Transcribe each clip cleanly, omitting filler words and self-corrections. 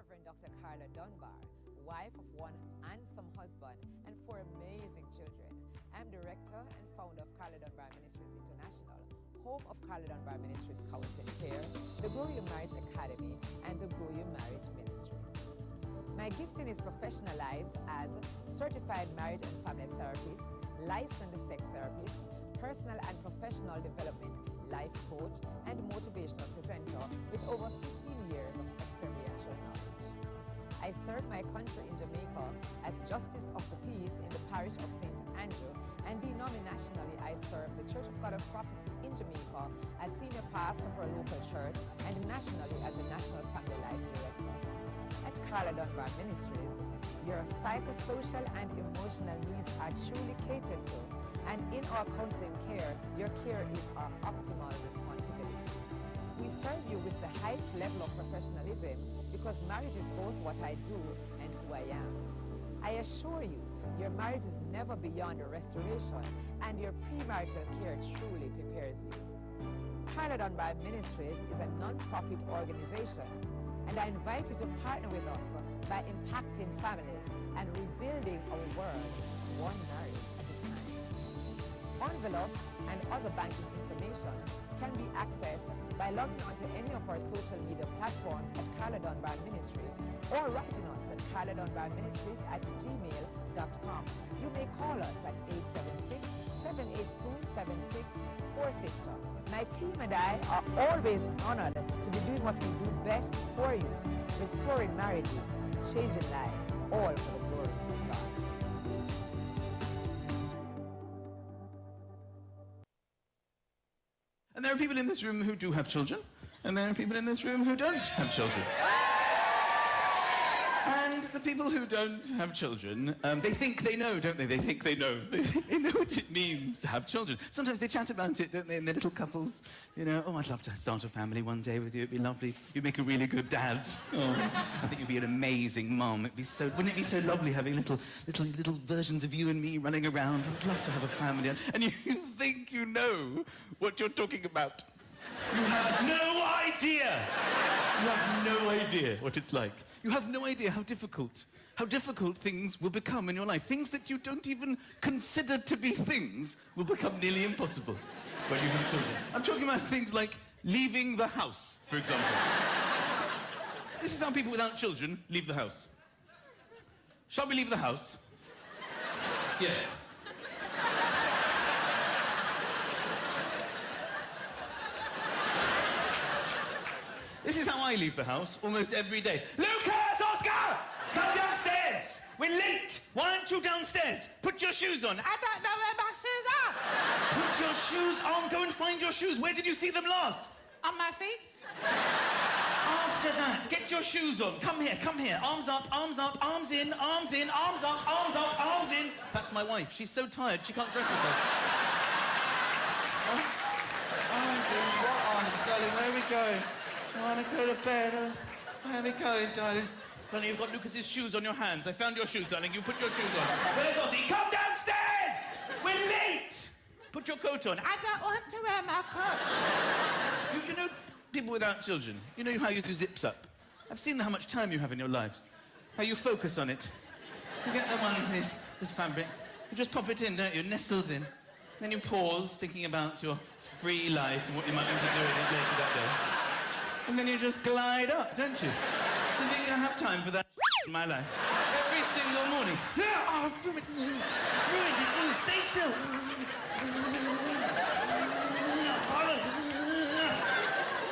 Reverend Dr. Carla Dunbar, wife of one handsome husband and 4 amazing children. I'm director and founder of Carla Dunbar Ministries International, home of Carla Dunbar Ministries Counseling Care, the Grow Your Marriage Academy, and the Grow Your Marriage Ministry. My gifting is professionalized as certified marriage and family therapist, licensed sex therapist, personal and professional development life coach, and motivational presenter with over 15 years of experiential knowledge. I serve my country in Jamaica as Justice of the Peace in the parish of St. Andrew, and denominationally I serve the Church of God of Prophecy in Jamaica as Senior Pastor for a local church and nationally as the National Family Life Director. At Carla Dunbar Ministries, your psychosocial and emotional needs are truly catered to, and in our counseling care, your care is our optimal responsibility. We serve you with the highest level of professionalism because marriage is both what I do and who I am. I assure you, your marriage is never beyond a restoration, and your premarital care truly prepares you. Carla Dunbar Ministries is a non-profit organization, and I invite you to partner with us by impacting families and rebuilding our world one marriage at a time. Envelopes and other banking information can be accessed by logging onto any of our social media platforms at Carla Dunbar Ministry or writing us at carladunbarministries@gmail.com. You may call us at 876-782-7646. My team and I are always honored to be doing what we do best for you, restoring marriages, changing lives, all for the glory of God. And there are people in this room who do have children, and there are people in this room who don't have children. And the people who don't have children, they think they know, don't they? They think they know. They know what it means to have children. Sometimes they chat about it, don't they, in their little couples. You know, oh, I'd love to start a family one day with you. It'd be lovely. You'd make a really good dad. Oh, I think you'd be an amazing mum. It'd be so, wouldn't it be so lovely having little versions of you and me running around? I'd love to have a family. And you think you know what you're talking about. You have no idea. You have no idea what it's like. You have no idea how difficult things will become in your life. Things that you don't even consider to be things will become nearly impossible when you have children. I'm talking about things like leaving the house, for example. This is how people without children leave the house. Shall we leave the house? Yes. This is how I leave the house almost every day. Lucas, Oscar, come downstairs. We're late. Why aren't you downstairs? Put your shoes on. I don't know where my shoes are. Put your shoes on. Go and find your shoes. Where did you see them last? On my feet. After that, get your shoes on. Come here, come here. Arms up, arms in, arms in, arms up, arms up, arms in. That's my wife. She's so tired, she can't dress herself. Arms in, what arms, darling? Where are we going? I want to go to bed. Where are we going, darling? Darling, you've got Lucas's shoes on your hands. I found your shoes, darling. You put your shoes on. Where's Ozzy? Come downstairs! We're late! Put your coat on. I don't want to wear my coat. You know, people without children, you know how you do zips up? I've seen how much time you have in your lives. How you focus on it. You get the one with the fabric. You just pop it in, don't you? It nestles in. Then you pause, thinking about your free life and what you might want to do with it later that day. And then you just glide up, don't you? So then you don't have time for that in my life. Every single morning. Oh, ruined it. Stay still.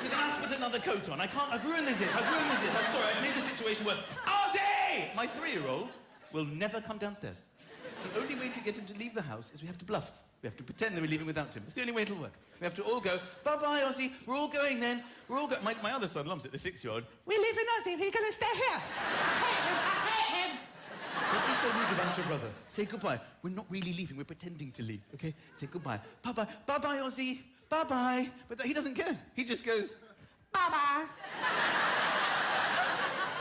You're gonna have to put another coat on. I can't. I've ruined the zip. I'm sorry. I've made the situation worse. Ozzy! My 3-year-old will never come downstairs. The only way to get him to leave the house is we have to bluff. We have to pretend that we're leaving without him. It's the only way it'll work. We have to all go, bye-bye, Ozzy. We're all going then. We're all going. My other son loves it, the 6-year-old. We're leaving Ozzy. We're going to stay here. I hate him. Don't be so rude about your brother. Say goodbye. We're not really leaving. We're pretending to leave, okay? Say goodbye. Bye-bye. Bye-bye, Ozzy. Bye-bye. But he doesn't care. He just goes, bye-bye.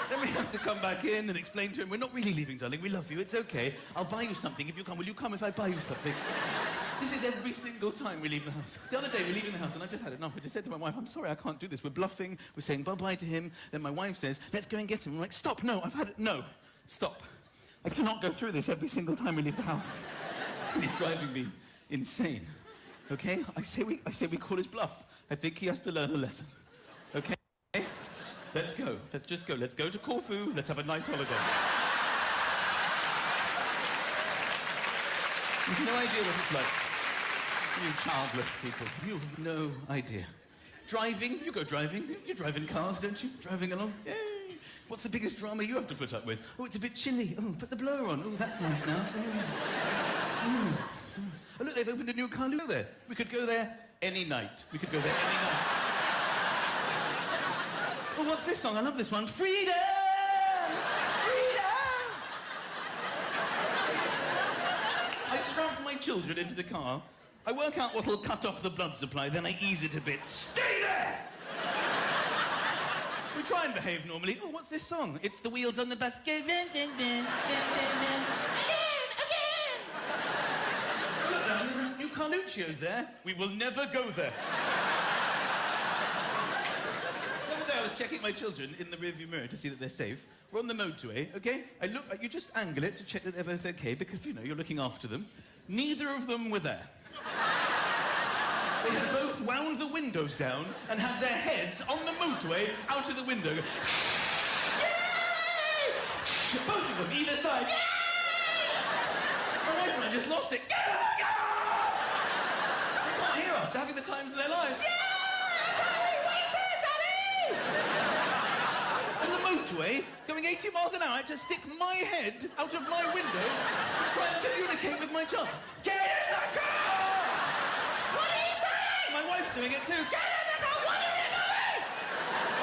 Then we have to come back in and explain to him, we're not really leaving, darling. We love you. It's okay. I'll buy you something if you come. Will you come if I buy you something? This is every single time we leave the house. The other day, we're leaving the house, and I just had enough. I just said to my wife, I'm sorry, I can't do this. We're bluffing. We're saying bye-bye to him. Then my wife says, let's go and get him. I'm like, stop, no, I've had it. No, stop. I cannot go through this every single time we leave the house. And it's driving me insane. Okay? I say we call his bluff. I think he has to learn a lesson. Okay? Let's go. Let's just go. Let's go to Corfu. Let's have a nice holiday. You've no idea what it's like. You childless people. You have no idea. Driving, you go driving. You drive in cars, don't you? Driving along. Yay. What's the biggest drama you have to put up with? Oh, it's a bit chilly. Oh, put the blower on. Oh, that's nice now. Oh, look, they've opened a new car there. We could go there any night. We could go there any night. Oh, what's this song? I love this one. Freedom! I strap my children into the car. I work out what'll cut off the blood supply, then I ease it a bit. Stay there! We try and behave normally. Oh, what's this song? It's the wheels on the bus go ding, ding, ding, Again! Look, there's a new Carluccio's there. We will never go there. The other day I was checking my children in the rearview mirror to see that they're safe. We're on the motorway, okay? You just angle it to check that they're both okay because, you know, you're looking after them. Neither of them were there. They had both wound the windows down and had their heads on the motorway out of the window. Yay! Both of them, either side. Yay! My wife and I just lost it. They can't hear us. They're having the times of their lives. Yay! What you said, Daddy? On the motorway, going 80 miles an hour, I had to stick my head out of my window to try and communicate with my child. Get in the car! My wife's doing it too. Get in the car! What is it doing?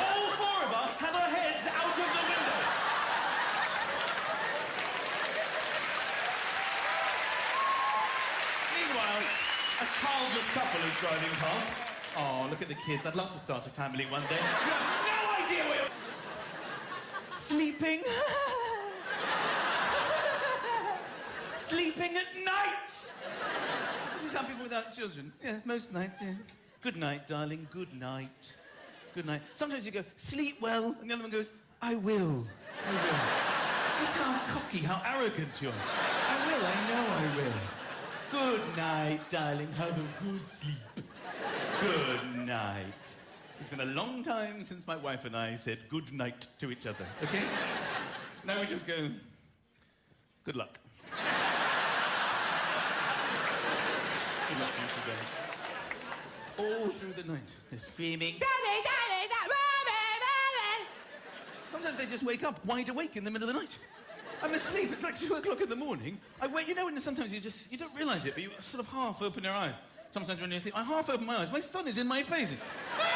All four of us had our heads out of the window. Meanwhile, a childless couple is driving past. Oh, look at the kids. I'd love to start a family one day. You have no idea where you're... Sleeping. Sleeping at night. This is how people without children. Yeah, most nights, yeah. Good night, darling, good night. Good night. Sometimes you go, sleep well, and the other one goes, I will. I will. It's how cocky, how arrogant you are. I will, I know I will. Good night, darling, have a good sleep. Good night. It's been a long time since my wife and I said good night to each other, okay? Now we just go, good luck. All through the night, they're screaming, Daddy, Daddy, Daddy, Daddy. Sometimes they just wake up wide awake in the middle of the night. I'm asleep, it's like 2 o'clock in the morning. I wake, you know, when sometimes you don't realise it, but you sort of half open your eyes. Sometimes when you're asleep, I half open my eyes. My son is in my face. What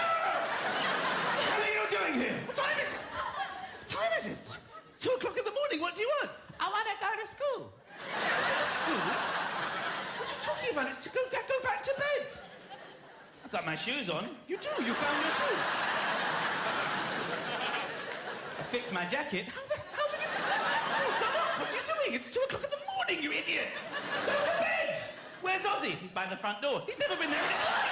are you doing here? What time is it? What time is it? It's 2 o'clock in the morning, what do you want? I want to go to school. Go to school? What are you talking about? It's to go back to bed. I've got my shoes on. You do, you found your shoes. I fixed my jacket. How did you... What are you doing? It's 2 o'clock in the morning, you idiot. Go to bed. Where's Ozzy? He's by the front door. He's never been there in his life.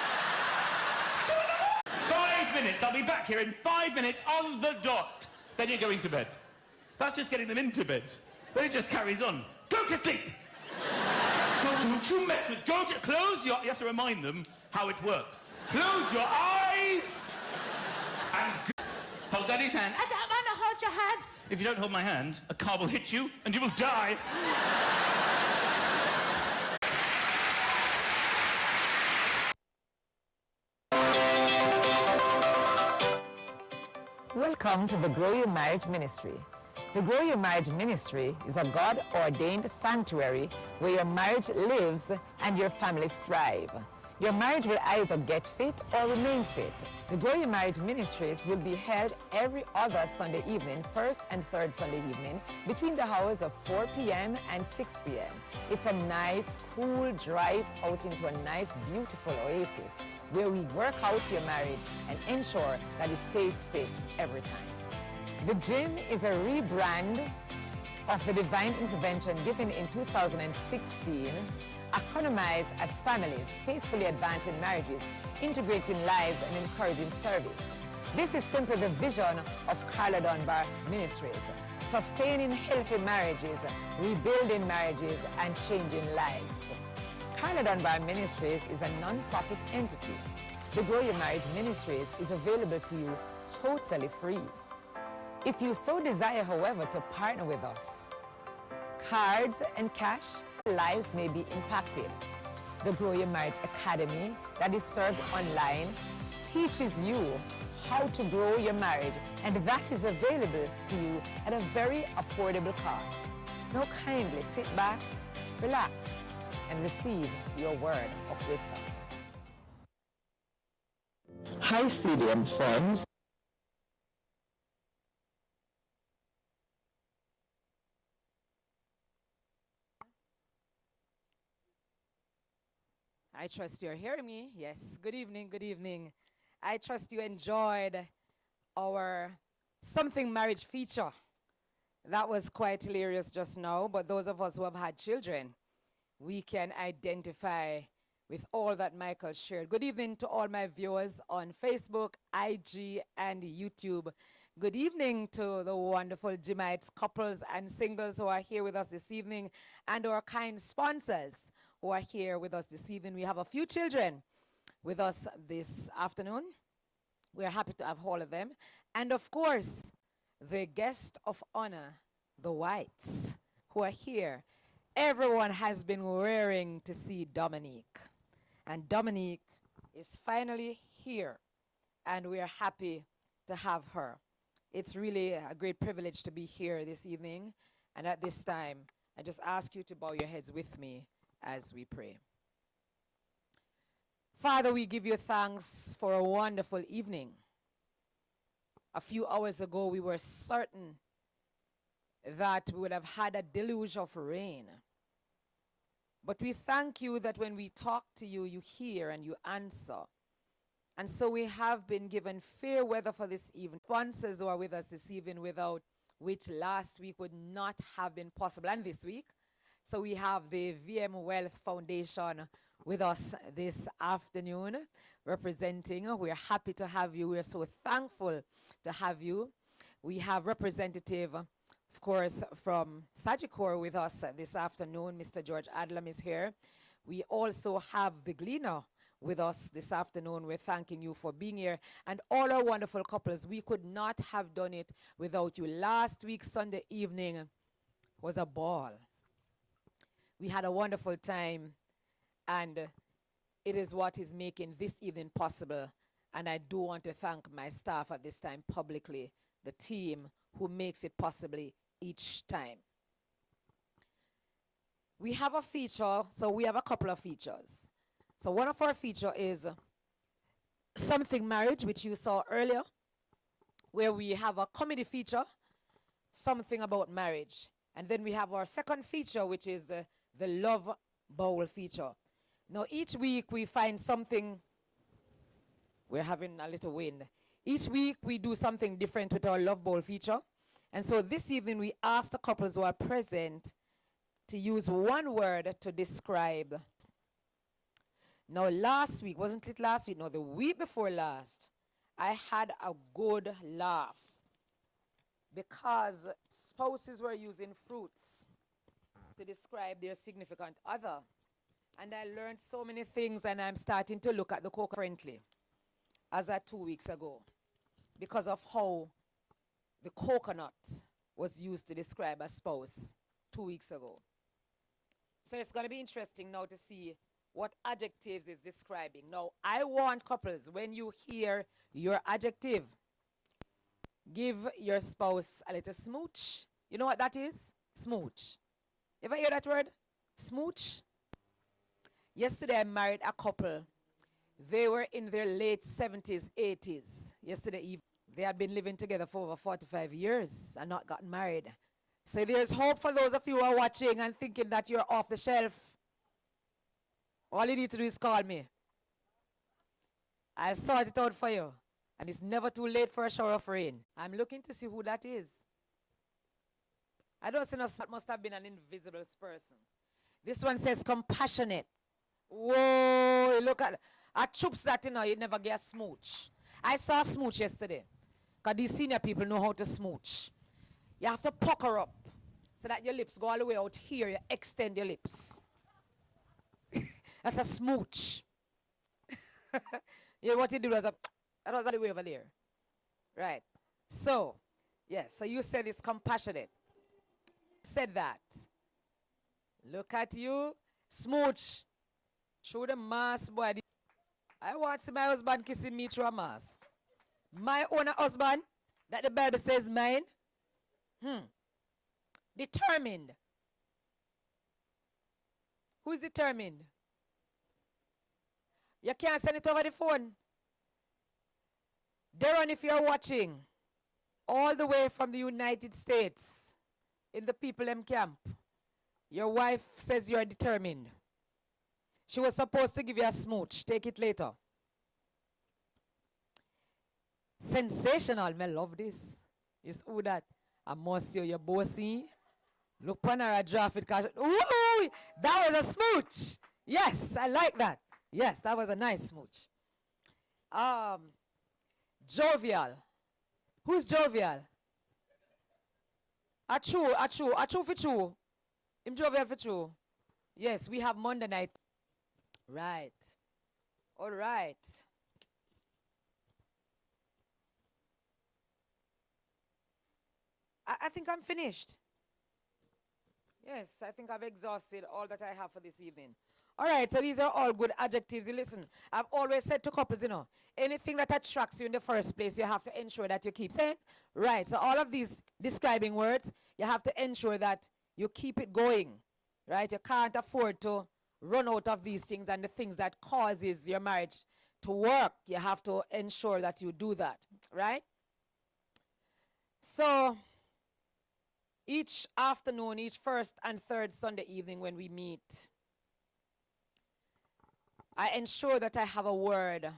It's 2 o'clock. 5 minutes. I'll be back here in 5 minutes on the dot. Then you're going to bed. That's just getting them into bed. Then it just carries on. Go to sleep. Don't you mess with... Close your... You have to remind them how it works. Close your eyes and... Hold Daddy's hand. I don't want to hold your hand. If you don't hold my hand, a car will hit you and you will die. Welcome to the Grow Your Marriage Ministry. The Grow Your Marriage Ministry is a God-ordained sanctuary where your marriage lives and your families thrive. Your marriage will either get fit or remain fit. The Grow Your Marriage Ministries will be held every other Sunday evening, first and third Sunday evening, between the hours of 4 p.m. and 6 p.m. It's a nice, cool drive out into a nice, beautiful oasis where we work out your marriage and ensure that it stays fit every time. The gym is a rebrand of the Divine Intervention given in 2016 economize as families, faithfully advancing marriages, integrating lives, and encouraging service. This is simply the vision of Carla Dunbar Ministries, sustaining healthy marriages, rebuilding marriages, and changing lives. Carla Dunbar Ministries is a non-profit entity. The Grow Your Marriage Ministries is available to you totally free. If you so desire, however, to partner with us, cards and cash, lives may be impacted. The Grow Your Marriage Academy that is served online teaches you how to grow your marriage, and that is available to you at a very affordable cost. Now kindly sit back, relax, and receive your word of wisdom. Hi, CDM friends. I trust you're hearing me. Yes, good evening, good evening. I trust you enjoyed our Something Marriage feature. That was quite hilarious just now, but those of us who have had children, we can identify with all that Michael shared. Good evening to all my viewers on Facebook, IG, and YouTube. Good evening to the wonderful Gymites, couples and singles who are here with us this evening, and our kind sponsors who are here with us this evening. We have a few children with us this afternoon. We're happy to have all of them. And of course, the guest of honor, the Whites, who are here. Everyone has been raring to see Dominique. And Dominique is finally here. And we are happy to have her. It's really a great privilege to be here this evening. And at this time, I just ask you to bow your heads with me as we pray. Father, we give you thanks for a wonderful evening. A few hours ago, we were certain that we would have had a deluge of rain. But we thank you that when we talk to you, you hear and you answer. And so we have been given fair weather for this evening. Sponsors who are with us this evening, without which last week would not have been possible, and this week. So we have the GYMM Wealth Foundation with us this afternoon, representing. We're happy to have you. We're so thankful to have you. We have representative, of course, from Sagicor with us this afternoon. Mr. George Adlam is here. We also have the Gleaner with us this afternoon. We're thanking you for being here. And all our wonderful couples. We could not have done it without you. Last week, Sunday evening, was a ball. We had a wonderful time, and it is what is making this evening possible. And I do want to thank my staff at this time publicly, the team who makes it possible each time. We have a feature, so we have a couple of features. So one of our features is Something Marriage, which you saw earlier, where we have a comedy feature, Something About Marriage. And then we have our second feature, which is the Love Bowl feature. Now, each week we find something. We're having a little wind. Each week we do something different with our Love Bowl feature. And so this evening we asked the couples who are present to use one word to describe. Now, last week, wasn't it last week? No, the week before last, I had a good laugh because spouses were using fruits to describe their significant other. And I learned so many things, and I'm starting to look at the cocoa differently as at 2 weeks ago because of how the coconut was used to describe a spouse 2 weeks ago. So it's going to be interesting now to see what adjectives is describing. Now, I want couples, when you hear your adjective, give your spouse a little smooch. You know what that is? Smooch. Ever hear that word? Smooch? Yesterday, I married a couple. They were in their late 70s, 80s. Yesterday evening, they had been living together for over 45 years and not gotten married. So there's hope for those of you who are watching and thinking that you're off the shelf. All you need to do is call me. I'll sort it out for you. And it's never too late for a shower of rain. I'm looking to see who that is. I don't see no, that must have been an invisible person. This one says compassionate. Whoa, look at troops that, you know, you never get a smooch. I saw a smooch yesterday. Because these senior people know how to smooch. You have to pucker up so that your lips go all the way out here. You extend your lips. That's a smooch. Yeah, what you do was that was all the way over there. Right. So, yes, so you said it's compassionate. Said that. Look at you. Smooch. Through the mask, boy. I want to see my husband kissing me through a mask. My own husband, that the Bible says mine. Determined. Who's determined? You can't send it over the phone. Darren, if you're watching, all the way from the United States, in the People M camp, your wife says you're determined. She was supposed to give you a smooch. Take it later. Sensational. I love this. It's who that? I must see your bossy. Look on her, I draft it. Ooh, that was a smooch. Yes, I like that. Yes, that was a nice smooch. Jovial. Who's jovial? Achu for true. I'm jovial for true. Yes, we have Monday night. Right. All right. I think I'm finished. Yes, I think I've exhausted all that I have for this evening. All right, so these are all good adjectives. You listen, I've always said to couples, you know, anything that attracts you in the first place, you have to ensure that you keep saying. Right, so all of these describing words, you have to ensure that you keep it going. Right, you can't afford to run out of these things and the things that causes your marriage to work. You have to ensure that you do that. Right? So each afternoon, each first and third Sunday evening when we meet, I ensure that I have a word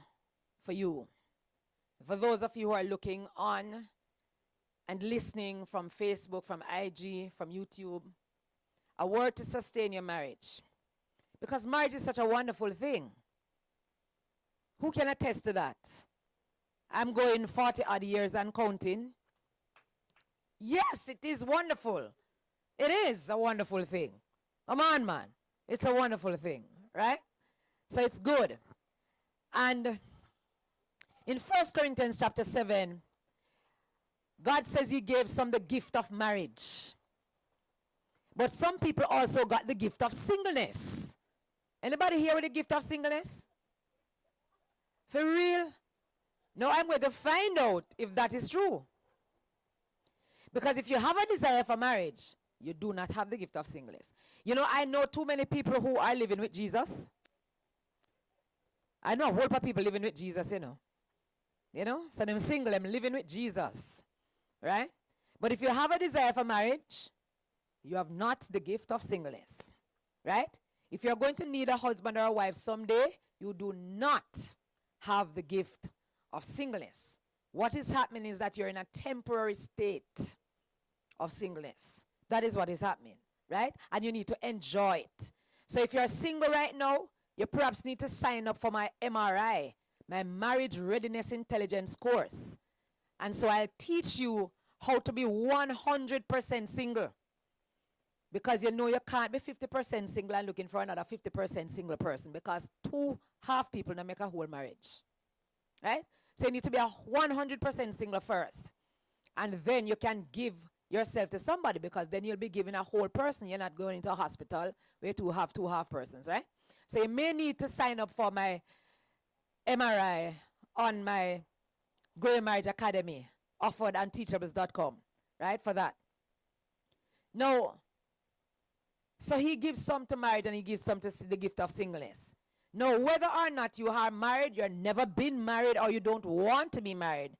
for you. For those of you who are looking on and listening from Facebook, from IG, from YouTube, a word to sustain your marriage. Because marriage is such a wonderful thing. Who can attest to that? I'm going 40 odd years and counting. Yes, it is wonderful. It is a wonderful thing. Come on, man. It's a wonderful thing, right? So it's good. And in 1 Corinthians chapter 7, God says he gave some the gift of marriage. But some people also got the gift of singleness. Anybody here with the gift of singleness? For real? No, I'm going to find out if that is true. Because if you have a desire for marriage, you do not have the gift of singleness. You know, I know too many people who are living with Jesus. I know a whole lot of people living with Jesus, you know. You know, so them single, them living with Jesus. Right? But if you have a desire for marriage, you have not the gift of singleness. Right? If you're going to need a husband or a wife someday, you do not have the gift of singleness. What is happening is that you're in a temporary state of singleness. That is what is happening, right? And you need to enjoy it. So if you're single right now, you perhaps need to sign up for my MRI, my Marriage Readiness Intelligence course. And so I'll teach you how to be 100% single. Because you know you can't be 50% single and looking for another 50% single person, because two half people don't make a whole marriage. Right? So you need to be 100% single first. And then you can give yourself to somebody, because then you'll be giving a whole person. You're not going into a hospital where you have two half persons, right? So you may need to sign up for my MRI on my Grey Marriage Academy, offered on teachables.com, right, for that. Now, so he gives some to marriage and he gives some to the gift of singleness. Now, whether or not you are married, you've never been married, or you don't want to be married,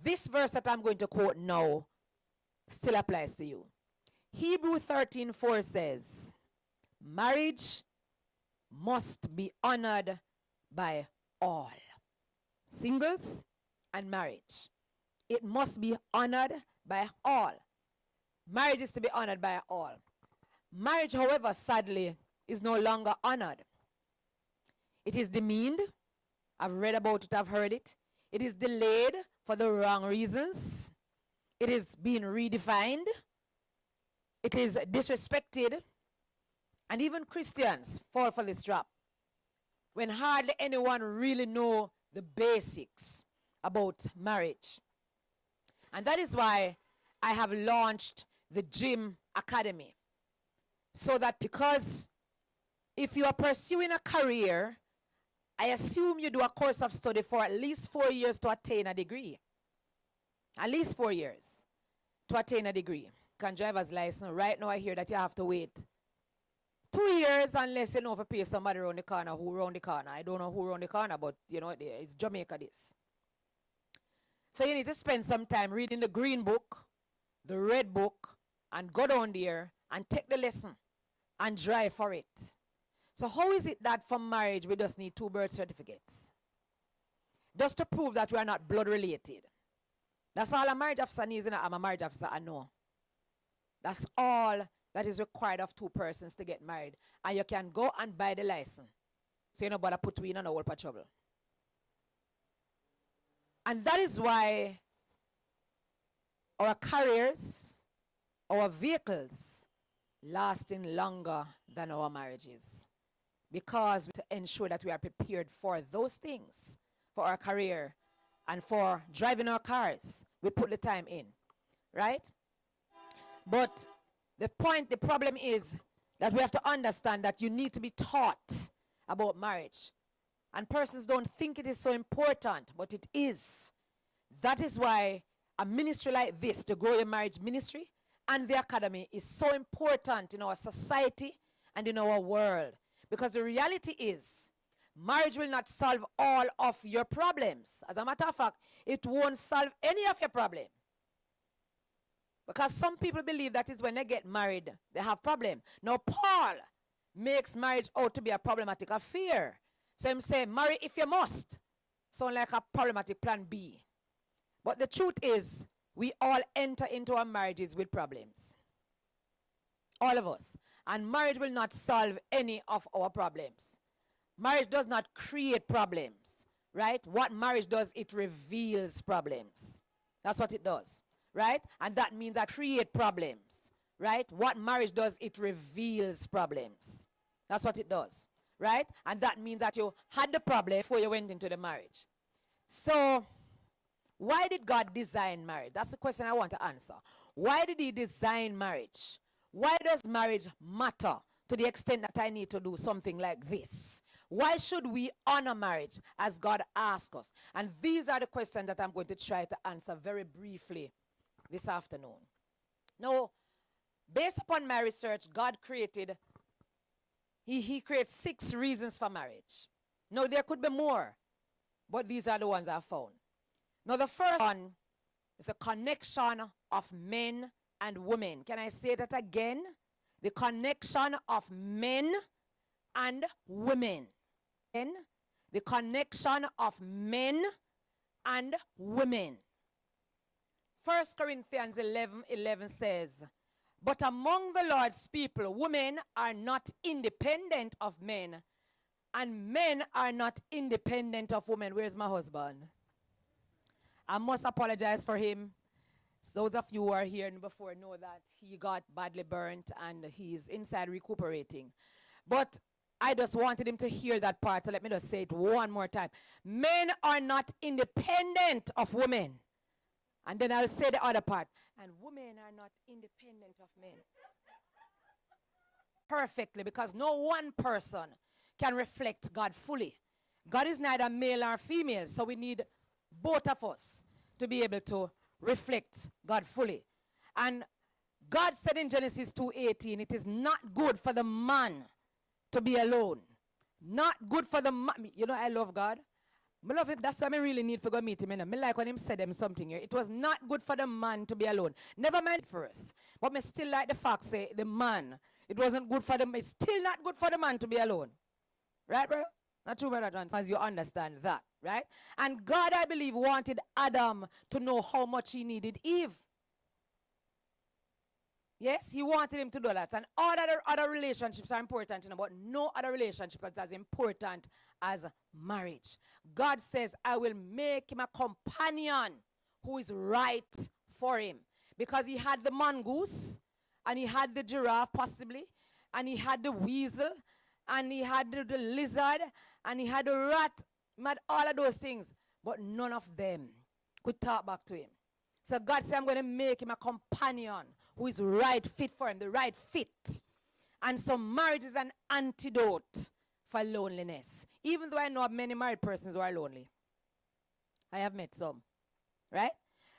this verse that I'm going to quote now still applies to you. Hebrew 13:4 says, marriage must be honored by all. Singles and marriage. It must be honored by all. Marriage is to be honored by all. Marriage, however, sadly, is no longer honored. It is demeaned. I've read about it, I've heard it. It is delayed for the wrong reasons. It is being redefined. It is disrespected. And even Christians fall for this trap when hardly anyone really know the basics about marriage. And that is why I have launched the GYMM Academy. So that, because if you are pursuing a career, I assume you do a course of study for at least 4 years to attain a degree. At least 4 years to attain a degree. Can driver's license. Right now I hear that you have to wait 2 years unless you know if you pay somebody around the corner who around the corner. I don't know who around the corner, but you know, it's Jamaica this. So you need to spend some time reading the green book, the red book, and go down there and take the lesson and drive for it. So how is it that for marriage we just need 2 birth certificates? Just to prove that we are not blood related. That's all a marriage officer needs. I'm a marriage officer, I know. That's all that is required of 2 persons to get married. And you can go and buy the license. So you know, but put we in a whole of trouble. And that is why our careers, our vehicles, lasting longer than our marriages. Because to ensure that we are prepared for those things, for our career and for driving our cars, we put the time in, right? But the problem is that we have to understand that you need to be taught about marriage. And persons don't think it is so important, but it is. That is why a ministry like this, the Grow Your Marriage Ministry, and the Academy is so important in our society and in our world. Because the reality is, marriage will not solve all of your problems. As a matter of fact, it won't solve any of your problems. Because some people believe that is when they get married, they have problem. Now, Paul makes marriage out to be a problematic affair. So him say, marry if you must. Sound like a problematic plan B. But the truth is, we all enter into our marriages with problems. All of us. And marriage will not solve any of our problems. Marriage does not create problems, right? What marriage does, it reveals problems. That's what it does, right? And that means that create problems, right? What marriage does, it reveals problems. That's what it does, right? And that means that you had the problem before you went into the marriage. So, why did God design marriage? That's the question I want to answer. Why did he design marriage? Why does marriage matter to the extent that I need to do something like this? Why should we honor marriage as God asks us? And these are the questions that I'm going to try to answer very briefly this afternoon. Now, based upon my research, God created, he created 6 reasons for marriage. Now, there could be more, but these are the ones I found. Now, the first one is the connection of men and women. Can I say that again? The connection of men and women. And the connection of men and women. 1 Corinthians 11:11 says, but among the Lord's people, women are not independent of men, and men are not independent of women. Where's my husband? I must apologize for him. Those of you who are here before know that he got badly burnt and he's inside recuperating. But I just wanted him to hear that part, so let me just say it one more time. Men are not independent of women. And then I'll say the other part. And women are not independent of men. Perfectly, because no one person can reflect God fully. God is neither male or female, so we need both of us to be able to reflect God fully. And God said in Genesis 2:18, it is not good for the man to be alone. Not good for the man. You know, I love God. I love him. That's why I really need to go meet him. I like when him said them something here. It was not good for the man to be alone. Never mind first. But I still like the fact say the man. It wasn't good for them. It's still not good for the man to be alone. Right, brother? Not true, brother Johnson, as you understand that, right? And God, I believe, wanted Adam to know how much he needed Eve. Yes, he wanted him to do that. And all other relationships are important, but no other relationship is as important as marriage. God says, I will make him a companion who is right for him. Because he had the mongoose, and he had the giraffe possibly, and he had the weasel, and he had the lizard, and he had the rat. He had all of those things, but none of them could talk back to him. So God said, I'm going to make him a companion who is right fit for him, the right fit. And so marriage is an antidote for loneliness. Even though I know of many married persons who are lonely. I have met some, right?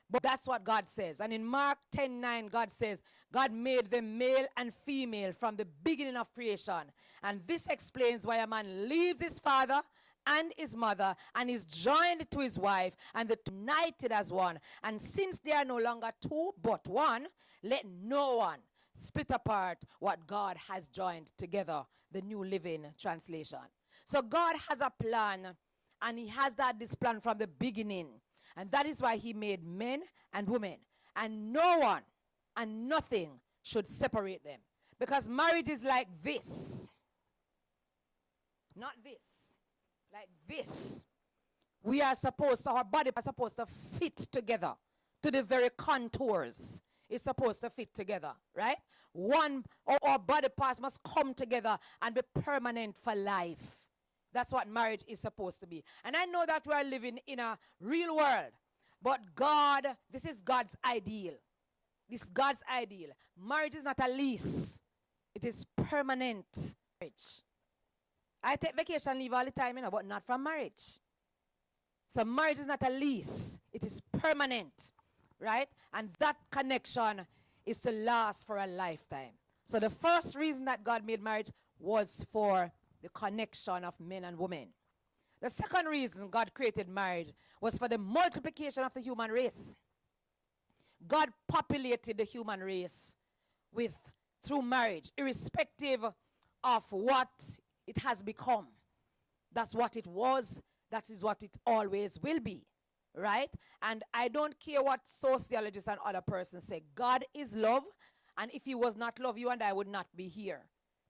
But that's what God says. And in Mark 10:9, God says, God made them male and female from the beginning of creation. And this explains why a man leaves his father and his mother and is joined to his wife, and they're united as one. And since they are no longer two but one, let no one split apart what God has joined together. The New Living Translation. So God has a plan, and he has this plan from the beginning. And that is why he made men and women. And no one and nothing should separate them. Because marriage is like this. Not this. Like this. Our body are supposed to fit together to the very contours. It's supposed to fit together, right? Our body parts must come together and be permanent for life. That's what marriage is supposed to be. And I know that we are living in a real world. But God, this is God's ideal. This is God's ideal. Marriage is not a lease. It is permanent marriage. I take vacation leave all the time, but not from marriage. So marriage is not a lease. It is permanent, right? And that connection is to last for a lifetime. So the first reason that God made marriage was for the connection of men and women. The second reason God created marriage was for the multiplication of the human race. God populated the human race through marriage, irrespective of what it has become. That's what it was. That is what it always will be, right? And I don't care what sociologists and other persons say. God is love, and if he was not love, you and I would not be here.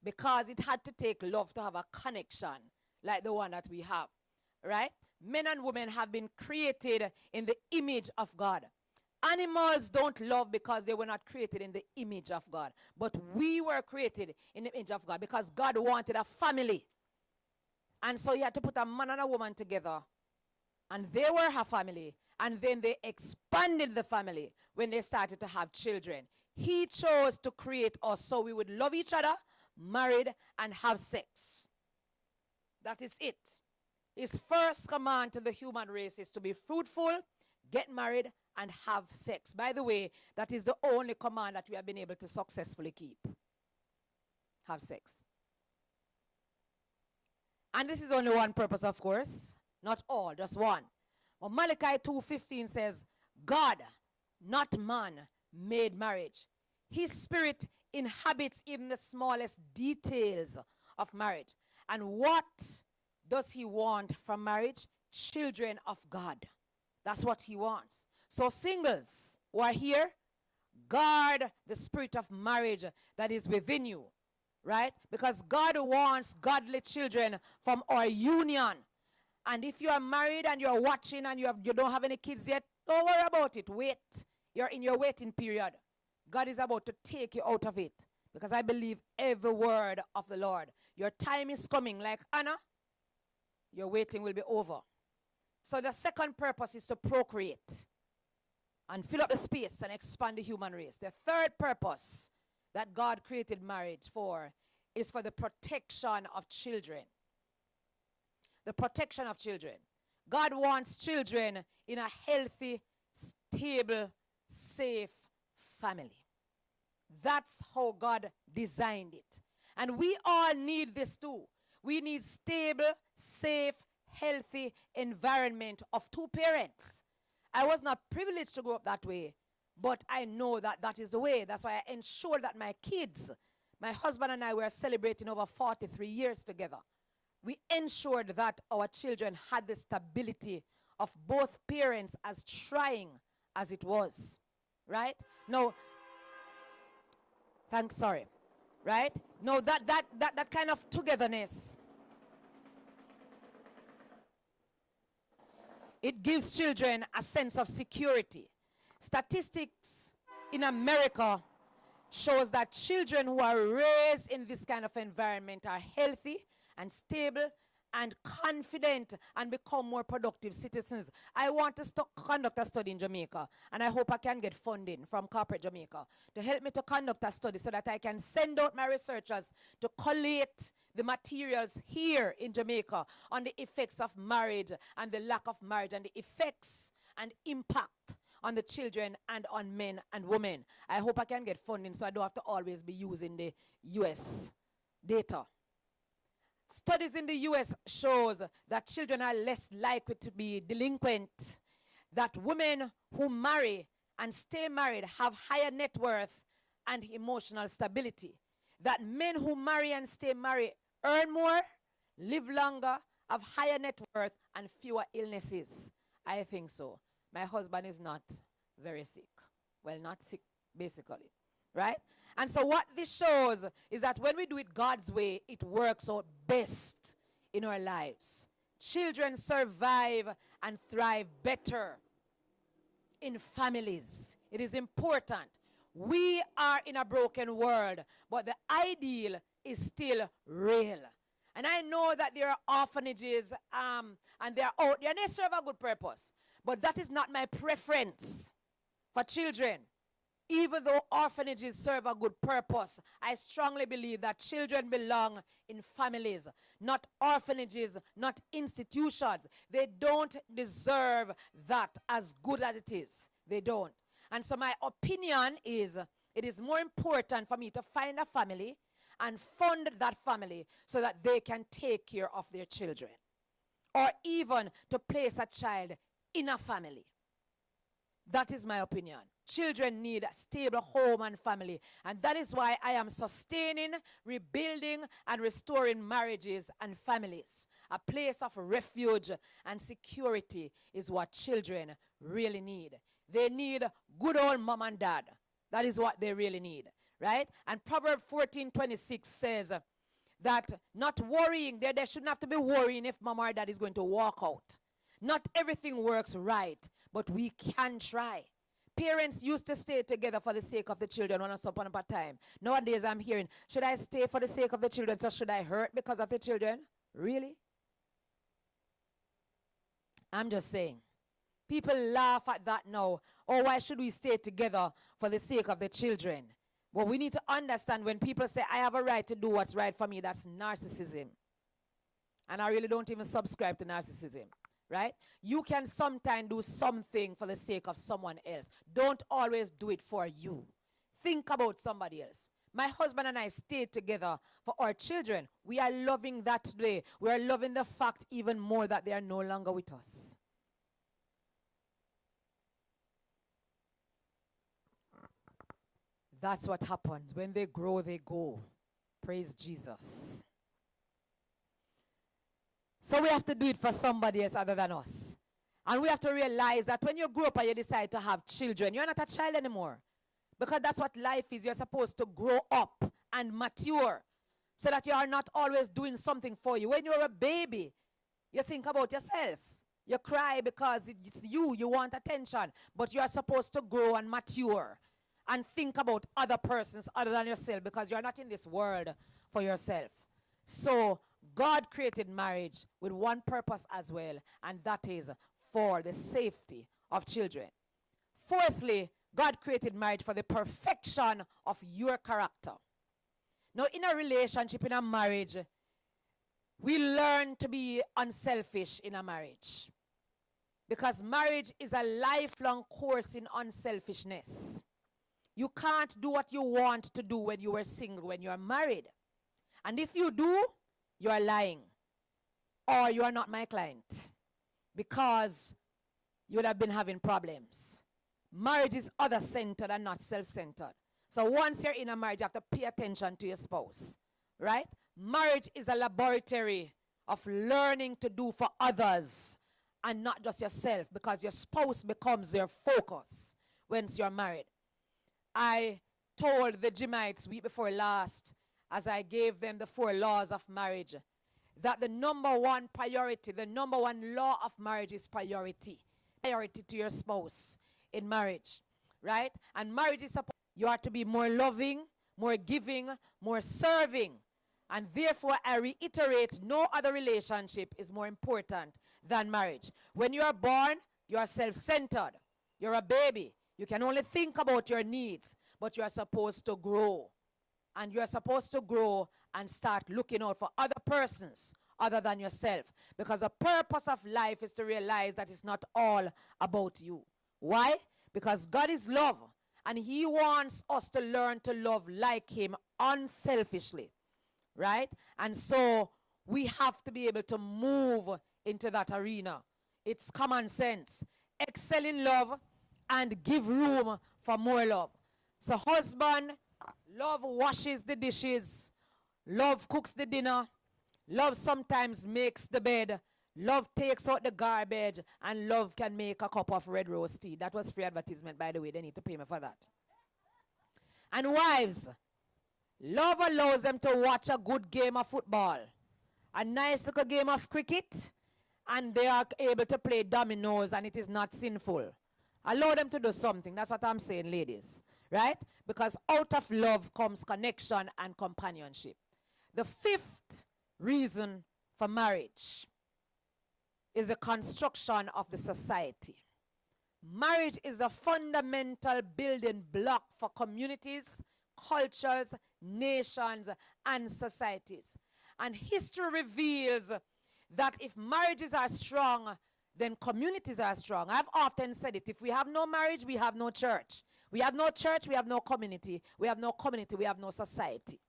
Because it had to take love to have a connection like the one that we have, right? Men and women have been created in the image of God. Animals don't love because they were not created in the image of God. But we were created in the image of God because God wanted a family. And so he had to put a man and a woman together. And they were her family. And then they expanded the family when they started to have children. He chose to create us so we would love each other, married, and have sex. That is it. His first command to the human race is to be fruitful, get married, and have sex. By the way, that is the only command that we have been able to successfully keep. Have sex. And this is only one purpose, of course. Not all, just one. But Malachi 2:15 says, God, not man, made marriage. His spirit inhabits even the smallest details of marriage. And what does he want from marriage? Children of God. That's what he wants. So singles who are here, guard the spirit of marriage that is within you, right? Because God wants godly children from our union. And if you are married and you're watching and you don't have any kids yet, don't worry about it. Wait. You're in your waiting period. God is about to take you out of it. Because I believe every word of the Lord. Your time is coming. Like Anna, your waiting will be over. So the second purpose is to procreate and fill up the space and expand the human race. The third purpose that God created marriage for is for the protection of children. The protection of children. God wants children in a healthy, stable, safe family. That's how God designed it. And we all need this too. We need stable, safe, healthy environment of two parents. I was not privileged to grow up that way, but I know that that is the way. That's why I ensure that my kids, my husband and I were celebrating over 43 years together. We ensured that our children had the stability of both parents, as trying as it was, right? Now, Sorry. Right? No, that kind of togetherness. It gives children a sense of security. Statistics in America shows that children who are raised in this kind of environment are healthy and stable and confident and become more productive citizens. I want to conduct a study in Jamaica, and I hope I can get funding from corporate Jamaica to help me to conduct a study so that I can send out my researchers to collate the materials here in Jamaica on the effects of marriage and the lack of marriage and the effects and impact on the children and on men and women. I hope I can get funding so I don't have to always be using the US data. Studies in the US shows that children are less likely to be delinquent, that women who marry and stay married have higher net worth and emotional stability, that men who marry and stay married earn more, live longer, have higher net worth and fewer illnesses. I think so. My husband is not very sick. Well, not sick, basically, right? And so what this shows is that when we do it God's way, it works out best in our lives. Children survive and thrive better in families. It is important. We are in a broken world, but the ideal is still real. And I know that there are orphanages and they're out there and they serve a good purpose. But that is not my preference for children. Even though orphanages serve a good purpose, I strongly believe that children belong in families, not orphanages, not institutions. They don't deserve that as good as it is. They don't. And so my opinion is it is more important for me to find a family and fund that family so that they can take care of their children. Or even to place a child in a family. That is my opinion. Children need a stable home and family. And that is why I am sustaining, rebuilding, and restoring marriages and families. A place of refuge and security is what children really need. They need good old mom and dad. That is what they really need, right? And Proverbs 14:26 says that not worrying, they shouldn't have to be worrying if mom or dad is going to walk out. Not everything works right, but we can try. Parents used to stay together for the sake of the children once upon a time. Nowadays I'm hearing, should I stay for the sake of the children, so should I hurt because of the children? Really? I'm just saying. People laugh at that now. Oh, why should we stay together for the sake of the children? Well, we need to understand when people say, I have a right to do what's right for me, that's narcissism. And I really don't even subscribe to narcissism. Right? You can sometimes do something for the sake of someone else. Don't always do it for you. Think about somebody else. My husband and I stayed together for our children. We are loving that today. We are loving the fact even more that they are no longer with us. That's what happens. When they grow, they go. Praise Jesus. So we have to do it for somebody else other than us. And we have to realize that when you grow up and you decide to have children, you're not a child anymore. Because that's what life is. You're supposed to grow up and mature so that you are not always doing something for you. When you're a baby, you think about yourself. You cry because it's you want attention. But you are supposed to grow and mature and think about other persons other than yourself because you're not in this world for yourself. So God created marriage with one purpose as well, and that is for the safety of children. Fourthly, God created marriage for the perfection of your character. Now, in a relationship, in a marriage, we learn to be unselfish in a marriage. Because marriage is a lifelong course in unselfishness. You can't do what you want to do when you were single, when you are married. And if you do, you are lying. Or you are not my client. Because you would have been having problems. Marriage is other-centered and not self-centered. So once you're in a marriage, you have to pay attention to your spouse. Right? Marriage is a laboratory of learning to do for others and not just yourself, because your spouse becomes your focus once you're married. I told the Gymites week before last, as I gave them the 4 laws of marriage, that the number one priority, the number one law of marriage is priority. Priority to your spouse in marriage, right? And marriage is supposed, you are to be more loving, more giving, more serving. And therefore, I reiterate, no other relationship is more important than marriage. When you are born, you are self-centered. You're a baby. You can only think about your needs, but you are supposed to grow. And you are supposed to grow and start looking out for other persons other than yourself. Because the purpose of life is to realize that it's not all about you. Why? Because God is love. And he wants us to learn to love like him unselfishly. Right? And so we have to be able to move into that arena. It's common sense. Excel in love and give room for more love. So husband, love washes the dishes. Love cooks the dinner. Love sometimes makes the bed. Love takes out the garbage. And love can make a cup of red rose tea. That was free advertisement, by the way. They need to pay me for that. And wives, love allows them to watch a good game of football, a nice little game of cricket, and they are able to play dominoes, and it is not sinful. Allow them to do something. That's what I'm saying, ladies. Right? Because out of love comes connection and companionship. The 5th reason for marriage is the construction of the society. Marriage is a fundamental building block for communities, cultures, nations, and societies. And history reveals that if marriages are strong, then communities are strong. I've often said it, if we have no marriage, we have no church. We have no church, we have no community. We have no community, we have no society.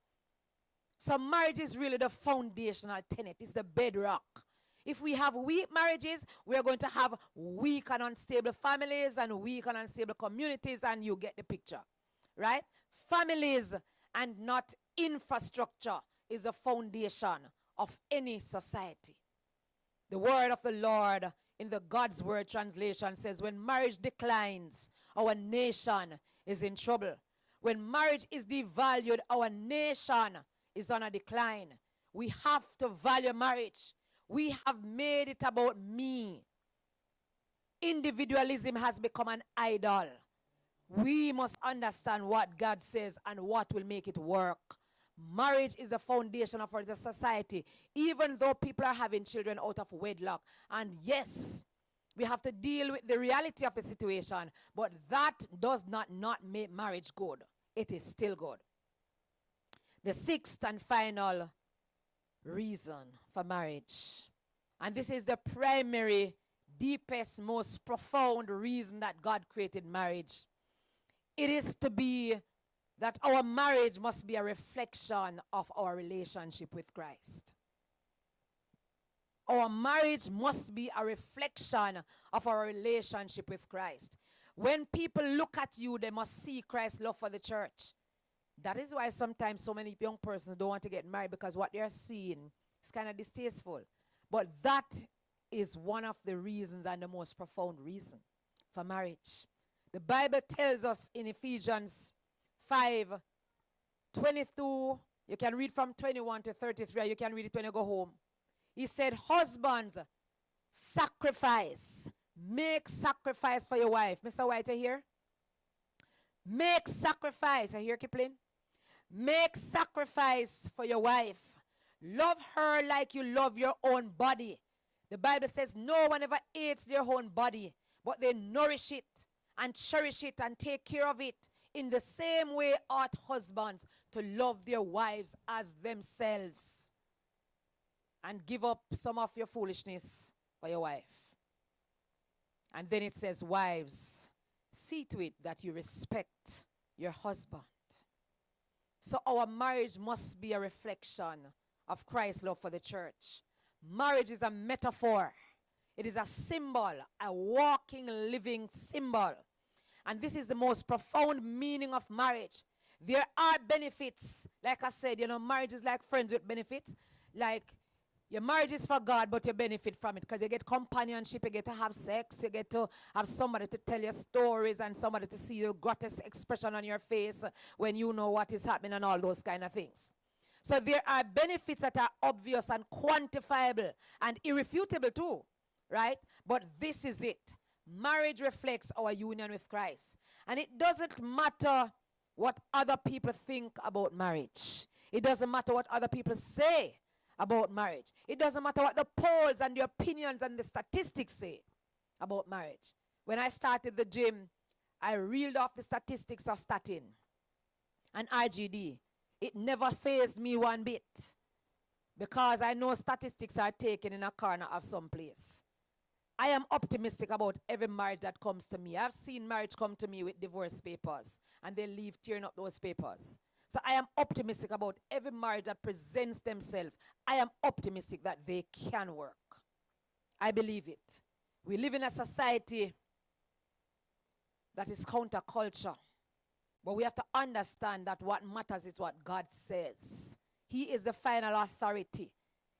So marriage is really the foundational tenet. It's the bedrock. If we have weak marriages, we are going to have weak and unstable families and weak and unstable communities, and you get the picture, right? Families and not infrastructure is the foundation of any society. The word of the Lord in the God's Word translation says, when marriage declines, our nation is in trouble. When marriage is devalued, our nation is on a decline. We have to value marriage. We have made it about me. Individualism has become an idol. We must understand what God says and what will make it work. Marriage is the foundation of our society, even though people are having children out of wedlock. And yes, we have to deal with the reality of the situation, but that does not make marriage good. It is still good. The 6th and final reason for marriage, and this is the primary, deepest, most profound reason that God created marriage. It is to be that our marriage must be a reflection of our relationship with Christ. Our marriage must be a reflection of our relationship with Christ. When people look at you, they must see Christ's love for the church. That is why sometimes so many young persons don't want to get married, because what they're seeing is kind of distasteful. But that is one of the reasons and the most profound reason for marriage. The Bible tells us in Ephesians 5:22, you can read from 21 to 33, you can read it when you go home. He said, husbands, sacrifice. Make sacrifice for your wife. Mr. White, are you here? Make sacrifice. Are you here, Kipling? Make sacrifice for your wife. Love her like you love your own body. The Bible says no one ever hates their own body, but they nourish it and cherish it and take care of it. In the same way, ought husbands to love their wives as themselves. And give up some of your foolishness for your wife. And then it says, wives, see to it that you respect your husband. So our marriage must be a reflection of Christ's love for the church. Marriage is a metaphor. It is a symbol, a walking, living symbol. And this is the most profound meaning of marriage. There are benefits. Like I said, marriage is like friends with benefits. Like Your marriage is for God, but you benefit from it because you get companionship, you get to have sex, you get to have somebody to tell you stories and somebody to see your grotesque expression on your face when you know what is happening and all those kind of things. So there are benefits that are obvious and quantifiable and irrefutable too, right? But this is it. Marriage reflects our union with Christ. And it doesn't matter what other people think about marriage. It doesn't matter what other people say about marriage. It doesn't matter what the polls and the opinions and the statistics say about marriage. When I started the gym, I reeled off the statistics of statin and IGD. It never fazed me one bit because I know statistics are taken in a corner of some place. I am optimistic about every marriage that comes to me. I've seen marriage come to me with divorce papers and they leave tearing up those papers. So I am optimistic about every marriage that presents themselves. I am optimistic that they can work. I believe it. We live in a society that is counterculture. But we have to understand that what matters is what God says. He is the final authority.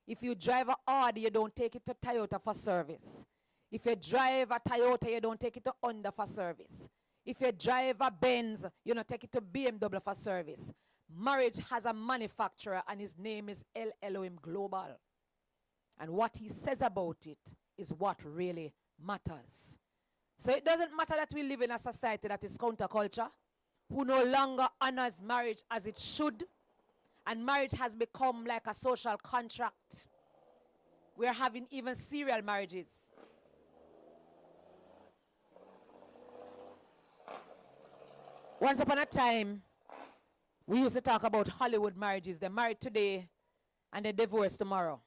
If you drive an Audi, you don't take it to Toyota for service. If you drive a Toyota, you don't take it to Honda for service. If you drive a Benz, you don't take it to BMW for service. Marriage has a manufacturer and his name is El Elohim Global. And what he says about it is what really matters. So it doesn't matter that we live in a society that is counterculture, who no longer honors marriage as it should, and marriage has become like a social contract. We are having even serial marriages. Once upon a time, we used to talk about Hollywood marriages. They're married today and they divorce tomorrow.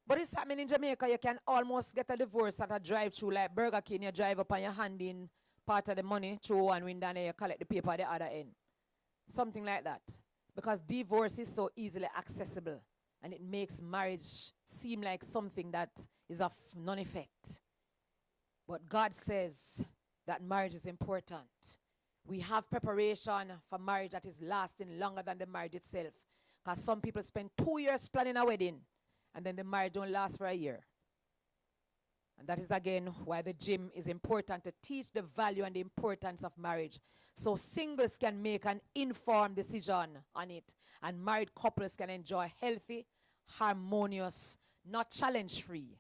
But it's happening in Jamaica. You can almost get a divorce at a drive-through like Burger King. You drive up and you hand in part of the money through one window and you collect the paper at the other end. Something like that. Because divorce is so easily accessible and it makes marriage seem like something that is of none effect. But God says that marriage is important. We have preparation for marriage that is lasting longer than the marriage itself. Because some people spend 2 years planning a wedding and then the marriage don't last for a year. And that is again why the gym is important, to teach the value and the importance of marriage. So singles can make an informed decision on it. And married couples can enjoy healthy, harmonious, not challenge-free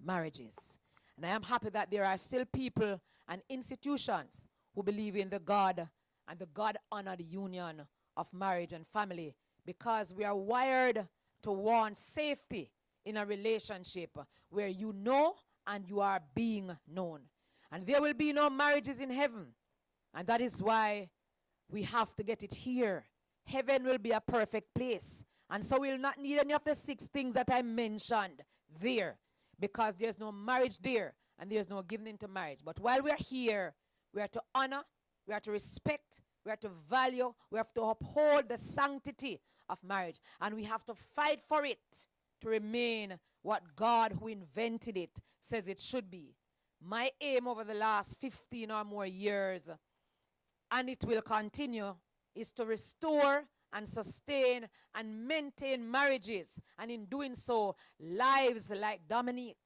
marriages. And I am happy that there are still people and institutions who believe in the God and the God-honored union of marriage and family, because we are wired to want safety in a relationship where you know and you are being known. And there will be no marriages in heaven. And that is why we have to get it here. Heaven will be a perfect place. And so we'll not need any of the 6 things that I mentioned there, because there's no marriage there and there's no giving into marriage. But while we're here, we are to honor, we are to respect, we are to value, we have to uphold the sanctity of marriage. And we have to fight for it to remain what God, who invented it, says it should be. My aim over the last 15 or more years, and it will continue, is to restore and sustain and maintain marriages. And in doing so, lives like Dominique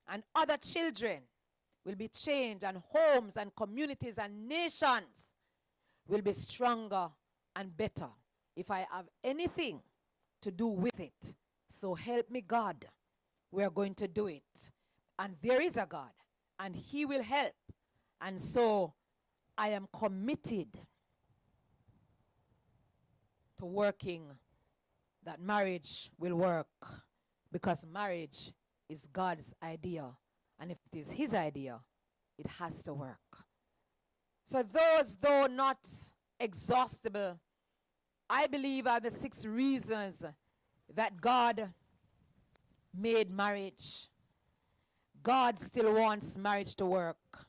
and other children will be changed, and homes and communities and nations will be stronger and better if I have anything to do with it. So help me God, we are going to do it. And there is a God, and he will help. And so I am committed to working that marriage will work, because marriage is God's idea. And if it is his idea, it has to work. So those, though not exhaustible, I believe are the 6 reasons that God made marriage. God still wants marriage to work.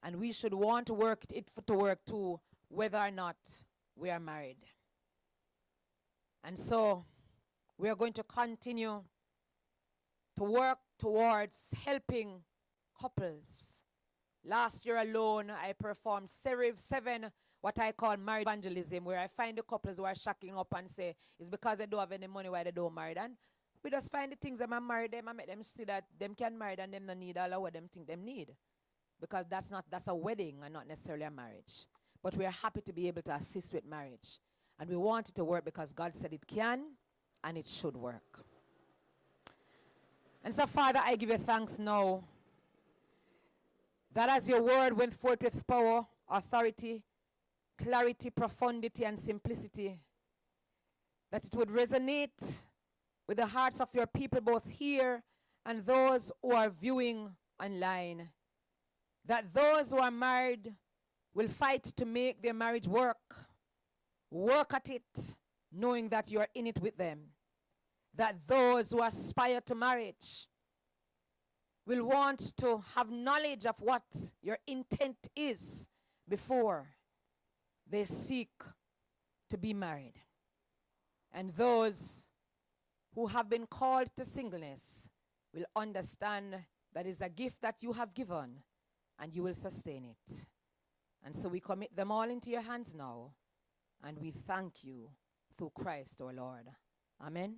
And we should want to work it to work too, whether or not we are married. And so we are going to continue to work towards helping couples. Last year alone, I performed 7 what I call marriage evangelism, where I find the couples who are shacking up and say, it's because they don't have any money why they don't marry. And We just find the things them and marry them and make them see that them can marry and them no need all of what them think them need. Because that's a wedding and not necessarily a marriage. But we are happy to be able to assist with marriage. And we want it to work because God said it can and it should work. And so, Father, I give you thanks now that as your word went forth with power, authority, clarity, profundity, and simplicity, that it would resonate with the hearts of your people both here and those who are viewing online. That those who are married will fight to make their marriage work. Work at it, knowing that you are in it with them. That those who aspire to marriage will want to have knowledge of what your intent is before they seek to be married. And those who have been called to singleness will understand that is a gift that you have given and you will sustain it. And so we commit them all into your hands now, and we thank you through Christ our Lord. Amen.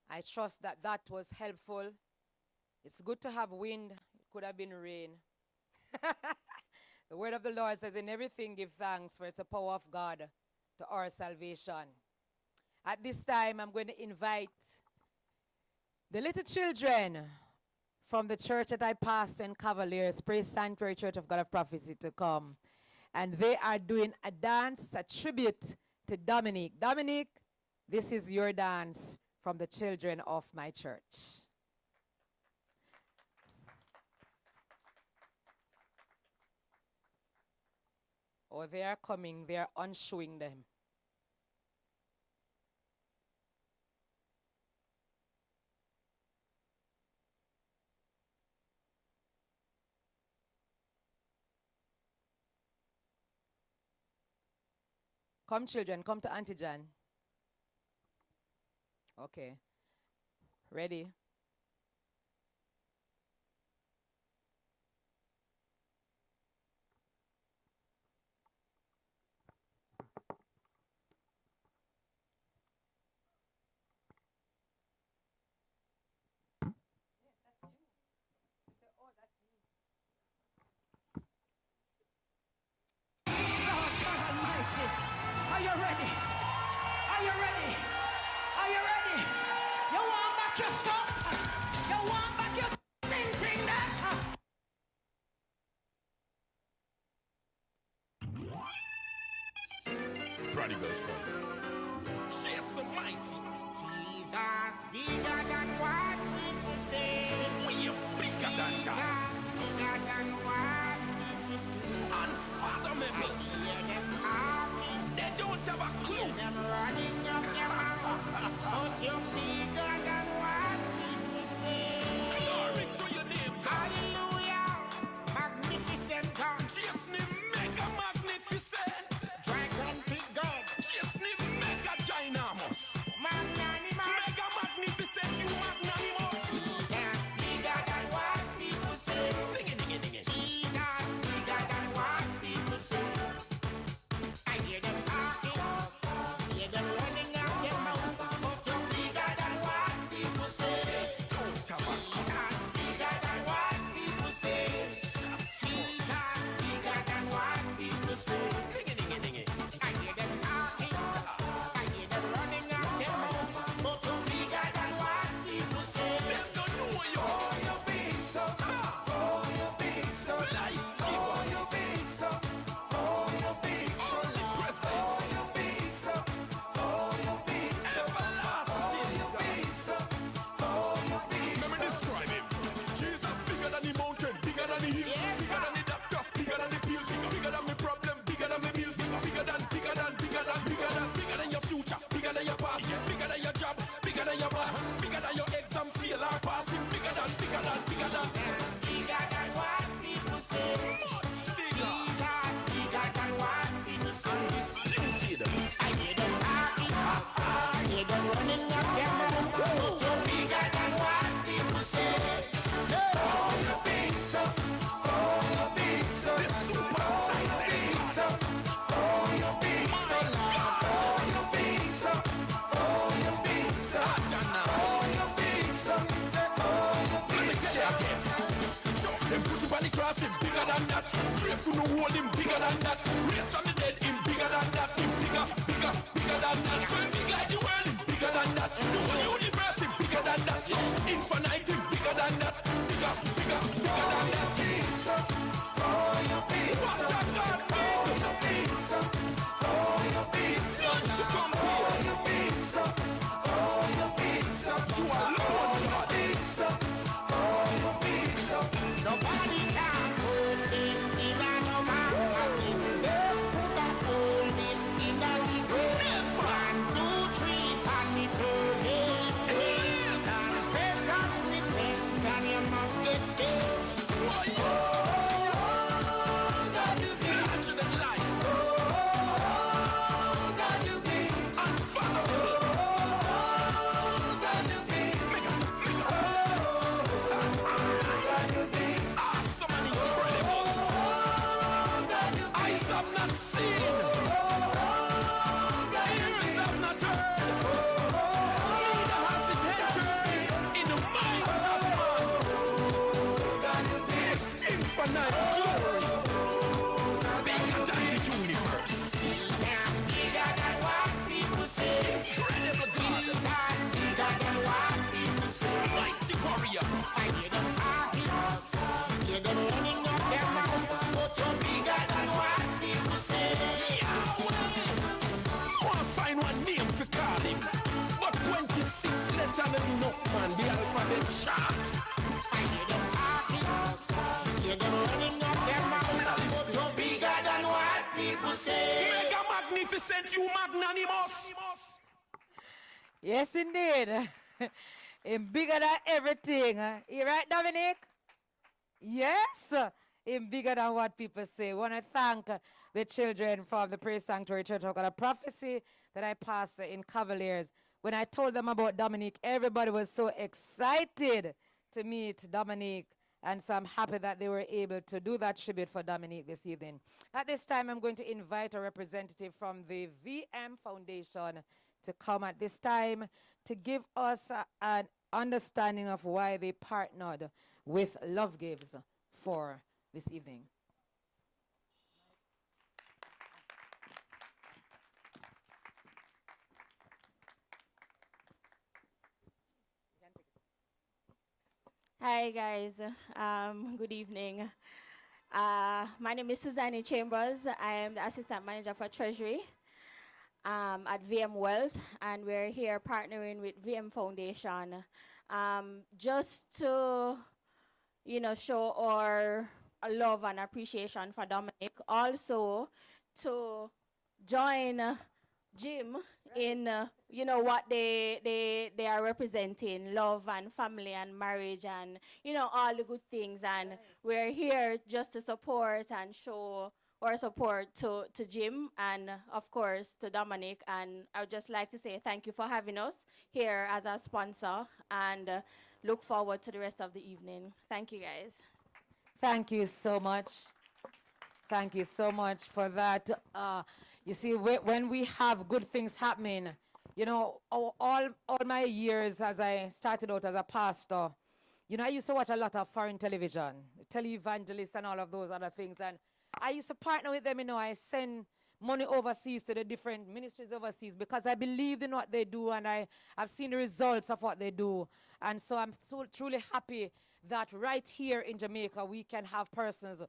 I trust that that was helpful. It's good to have wind. It could have been rain. The word of the Lord says, in everything give thanks, for it's the power of God to our salvation. At this time, I'm going to invite the little children from the church that I pastor in Cavaliers, Praise Sanctuary Church of God of Prophecy, to come. And they are doing a dance, a tribute to Dominic. Dominic, this is your dance from the children of my church. Oh, they are coming. They are unshowing them. Come, children, come to Auntie Jan. Okay. Ready? Are you ready? Are you ready? Are you ready? You want back your stuff? You want back your thing there? Prodigal son. She's so mighty. Jesus bigger than what people say. We are bigger than that. Jesus bigger than what people say. Unfathomable. I hear them talking. They don't have a clue. Them running up their mouth. But you're bigger than what people say. Glory to your name, God. Hallelujah. Magnificent God. Just name mega magnificent. Dragon big God. Just name mega ginormous. Magnanimous. Mega magnificent, you magnanimous. Jesus bigger than what people say. Ding it, ding it, ding it. Jesus bigger than what people say. I hear them talking, hear them running out their mouth, but you're bigger than what people say. Don't have a clue. Jesus bigger than what people say. Jesus bigger than what people say. Ding it, ding it, ding it. I hear them talking, I hear them running out their mouth, but you're bigger than what people say. They don't know you. Oh, you're big so, oh, you're big so, Life oh, giver. you're big so, oh, you're big so, Omnipresent. oh, you're big so, oh, you're big so, Everlasting. you're big so, oh, you're big Let me so. describe it. Jesus bigger than the mountain, bigger than the hills, Yes, bigger sir. than the doctor, bigger than the pills, bigger than the problem, bigger than the bills, bigger than your future, bigger than your past, bigger than your job, bigger than your boss, bigger than your exam fail or passing, bigger than. Jesus bigger than what people say. Much bigger. Jesus bigger than what people say. Undisputed. I hear them talking, I hear them running up their mouth, but you're bigger than what people say. Oh, you're big so, oh, you're big so, The super size big so, oh, you're big so, oh, you're big so, oh, you're big so, Joseph, who know hold him bigger than that. Raised from the dead, him bigger than that. Him bigger, bigger, bigger than that. So him big like the world, him bigger than that. The whole universe, him bigger than that. So infinite, him bigger than that. Bigger, bigger, bigger than that. Pizza, oh your pizza. What a God, big. Oh your pizza, oh your pizza. None to compare. Oh your pizza, oh your pizza. You alone, God. Pizza, oh your pizza. Nobody can put him in a no box. Even though put a hole him in a the grave. 1, 2, 3, and the third day. Confess and repent, and you must get saved. God, you be Larger than life. God, you be Unfathomable. God, you be Mega, mega. God, you be Awesome and incredible. God, you Eyes have not seen. Ears have not heard. Neither has it entered in the minds of man. His infinite glory. Bigger than the universe. Jesus bigger than what people say. Incredible God. Jesus bigger than what people say. Mighty warrior. I hear them talking, hear them running up their mouth, but you're bigger than what people say. Can't find one name for call him. But 26 letters enough, man. The alphabet chart. I hear them talking, hear them running up their mouth, but you're bigger than what people say. Mega magnificent, you magnanimous. Yes, indeed. Him bigger than everything. You right, Dominic? Yes. Him bigger than what people say. Want to thank the children from the Praise Sanctuary Church. I've got a prophecy that I passed in Cavaliers. When I told them about Dominic, everybody was so excited to meet Dominic. And so I'm happy that they were able to do that tribute for Dominic this evening. At this time, I'm going to invite a representative from the VM Foundation to come at this time to give us an understanding of why they partnered with Love Gives for this evening. Hi guys, good evening. My name is Suzanne Chambers. I am the Assistant Manager for Treasury at VM Wealth, and we're here partnering with VM Foundation just to, show our love and appreciation for Dominic. Also to join Jim in what they are representing, love and family and marriage and all the good things, and we're here just to support and show our support to Jim and of course to Dominic. And I would just like to say thank you for having us here as a sponsor, and look forward to the rest of the evening. Thank you guys. Thank you so much. Thank you so much for that. You see, when we have good things happening, all my years as I started out as a pastor, I used to watch a lot of foreign television, televangelists and all of those other things. And I used to partner with them, I send money overseas to the different ministries overseas because I believed in what they do and I've seen the results of what they do. And so I'm so truly happy that right here in Jamaica, we can have persons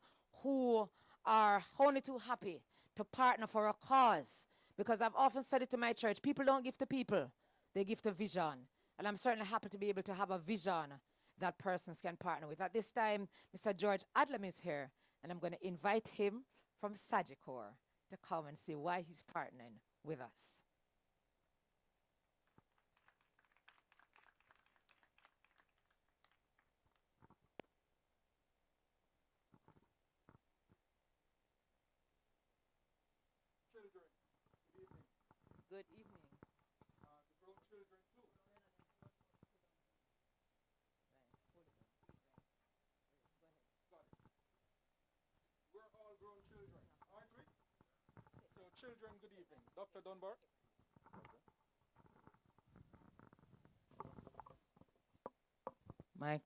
who are only too happy to partner for a cause. Because I've often said it to my church, people don't give to people, they give to vision. And I'm certainly happy to be able to have a vision that persons can partner with. At this time, Mr. George Adlam is here, and I'm going to invite him from Sagicor to come and see why he's partnering with us. Good evening. The grown children too. Got it. We're all grown children, aren't we? So children, good evening. Dr. Dunbar. Mike.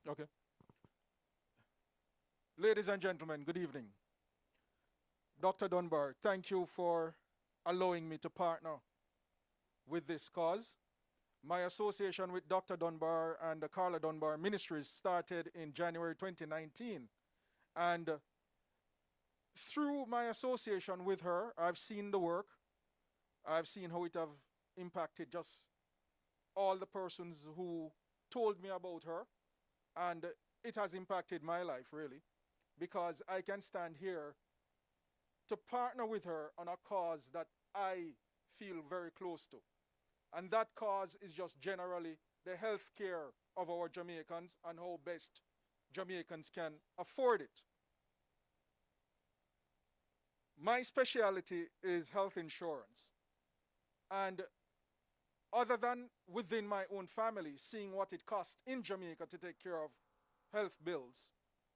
Okay. Ladies and gentlemen, good evening. Dr. Dunbar, thank you for allowing me to partner with this cause. My association with Dr. Dunbar and the Carla Dunbar Ministries started in January 2019. And through my association with her, I've seen the work. I've seen how it have impacted just all the persons who told me about her. And it has impacted my life, really, because I can stand here to partner with her on a cause that I feel very close to. And that cause is just generally the health care of our Jamaicans and how best Jamaicans can afford it. My specialty is health insurance. And other than within my own family, seeing what it costs in Jamaica to take care of health bills,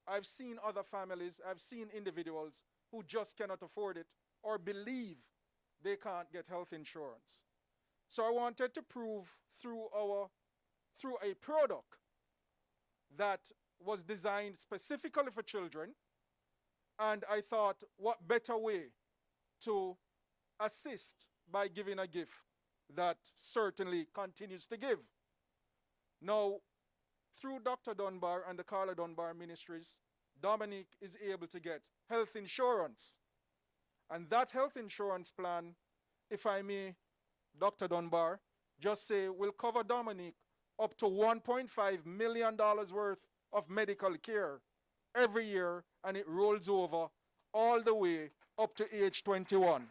I've seen other families, I've seen individuals who just cannot afford it or believe they can't get health insurance. So I wanted to prove through a product that was designed specifically for children, and I thought, what better way to assist by giving a gift that certainly continues to give. Now, through Dr. Dunbar and the Carla Dunbar Ministries, Dominique is able to get health insurance. And that health insurance plan, if I may, Dr. Dunbar, just say will cover Dominique up to $1.5 million worth of medical care every year, and it rolls over all the way up to age 21.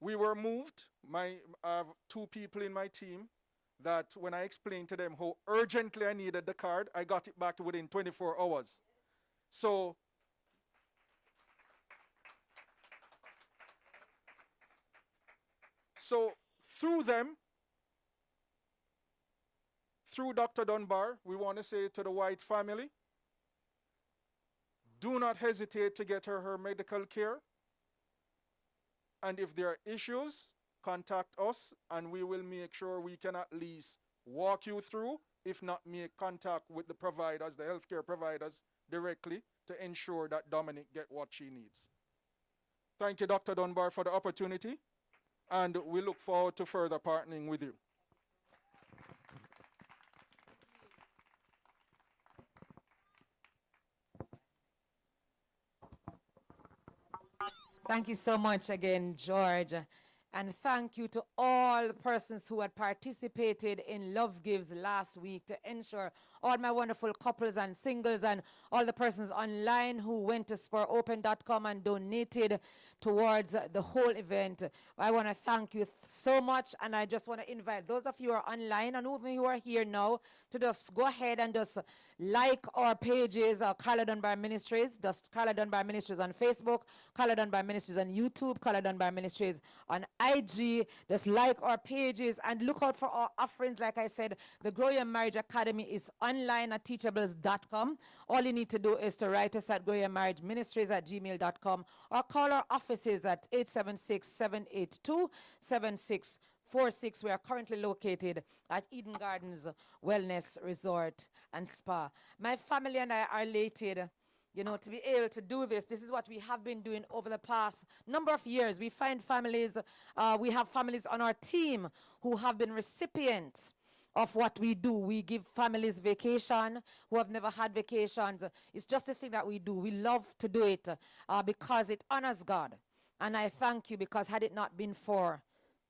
We were moved. I have two people in my team that when I explained to them how urgently I needed the card, I got it back within 24 hours. So through them, through Dr. Dunbar, we want to say to the White family, do not hesitate to get her medical care. And if there are issues, contact us and we will make sure we can at least walk you through, if not make contact with the providers, the healthcare providers directly to ensure that Dominique get what she needs. Thank you, Dr. Dunbar, for the opportunity, and we look forward to further partnering with you. Thank you so much again, George. And thank you to all the persons who had participated in Love Gives last week to ensure all my wonderful couples and singles and all the persons online who went to SpurOpen.com and donated towards the whole event. I want to thank you so much, and I just want to invite those of you who are online and who are here now to just go ahead and just like our pages, our Carla Dunbar Ministries, just Carla Dunbar Ministries on Facebook, Carla Dunbar Ministries on YouTube, Carla Dunbar Ministries on IG. Just like our pages and look out for our offerings. Like I said, the Grow Your Marriage Academy is online at teachables.com. All you need to do is to write us at growyourmarriageministries@gmail.com or call our offices at 876-782-7646. We are currently located at Eden Gardens Wellness Resort and Spa. My family and I are elated, you know, to be able to do this. This is what we have been doing over the past number of years. We find families, we have families on our team who have been recipients of what we do. We give families vacation who have never had vacations. It's just a thing that we do. We love to do it because it honors God. And I thank you, because had it not been for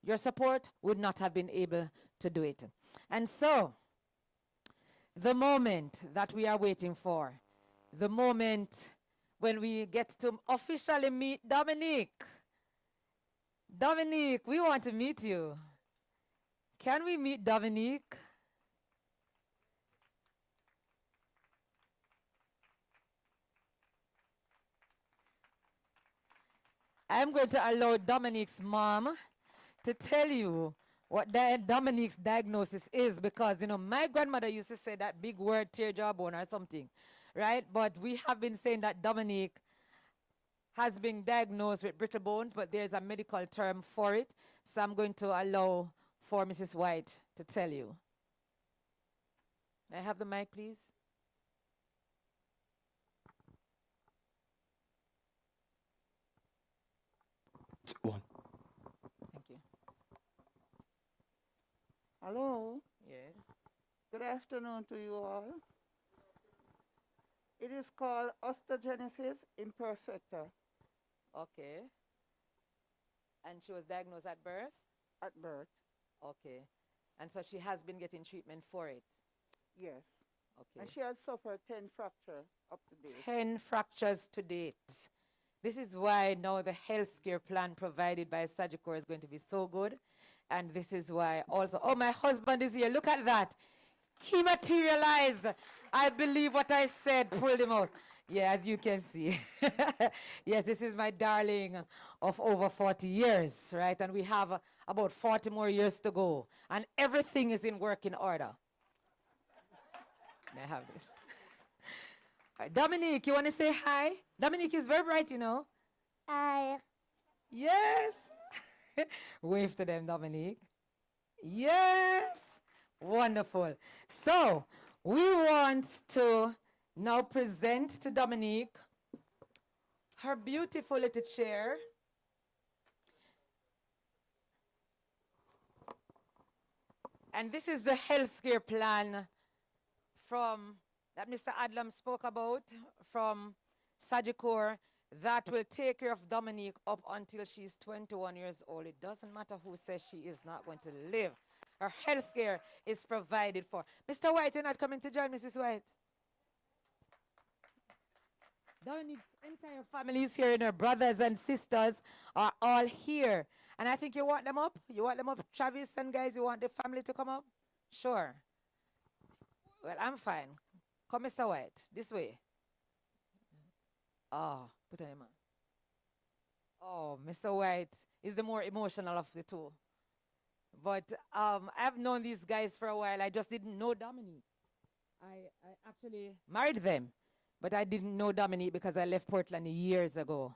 your support, would not have been able to do it. And so, the moment that we are waiting for, the moment when we get to officially meet Dominique. Dominique, we want to meet you. Can we meet Dominique? I'm going to allow Dominique's mom to tell you what Dominique's diagnosis is, because, you know, my grandmother used to say that big word, tear jawbone or something, right? But we have been saying that Dominique has been diagnosed with brittle bones, but there's a medical term for it. So I'm going to allow for Mrs. White to tell you. May I have the mic, please? One. Thank you. Hello. Yeah. Good afternoon to you all. It is called osteogenesis imperfecta Okay. And she was diagnosed at birth? at birth. Okay. And so she has been getting treatment for it? Yes. Okay. And she has suffered 10 fractures up to date. 10 fractures to date. This is why now the healthcare plan provided by Sagicor is going to be so good. And this is why also, oh, my husband is here. Look at that. He materialized. I believe what I said, pulled him out. Yeah, as you can see. Yes, this is my darling of over 40 years, right? And we have about 40 more years to go. And everything is in working order. May I have this? Dominique, you want to say hi? Dominique is very bright, you know. Hi. Yes. Wave to them, Dominique. Yes. Wonderful. So, we want to now present to Dominique her beautiful little chair. And this is the healthcare plan from that Mr. Adlam spoke about from Sagicor that will take care of Dominique up until she's 21 years old. It doesn't matter who says she is not going to live. Her health care is provided for. Mr. White, you're not coming to join Mrs. White? Dominique's entire family is here, and her brothers and sisters are all here. And I think you want them up? You want them up, Travis and guys? You want the family to come up? Sure. Well, I'm fine. Come, Mr. White, this way. Oh, put on him on. Oh, Mr. White is the more emotional of the two. But I've known these guys for a while. I just didn't know Dominique. I actually married them, but I didn't know Dominique because I left Portland years ago.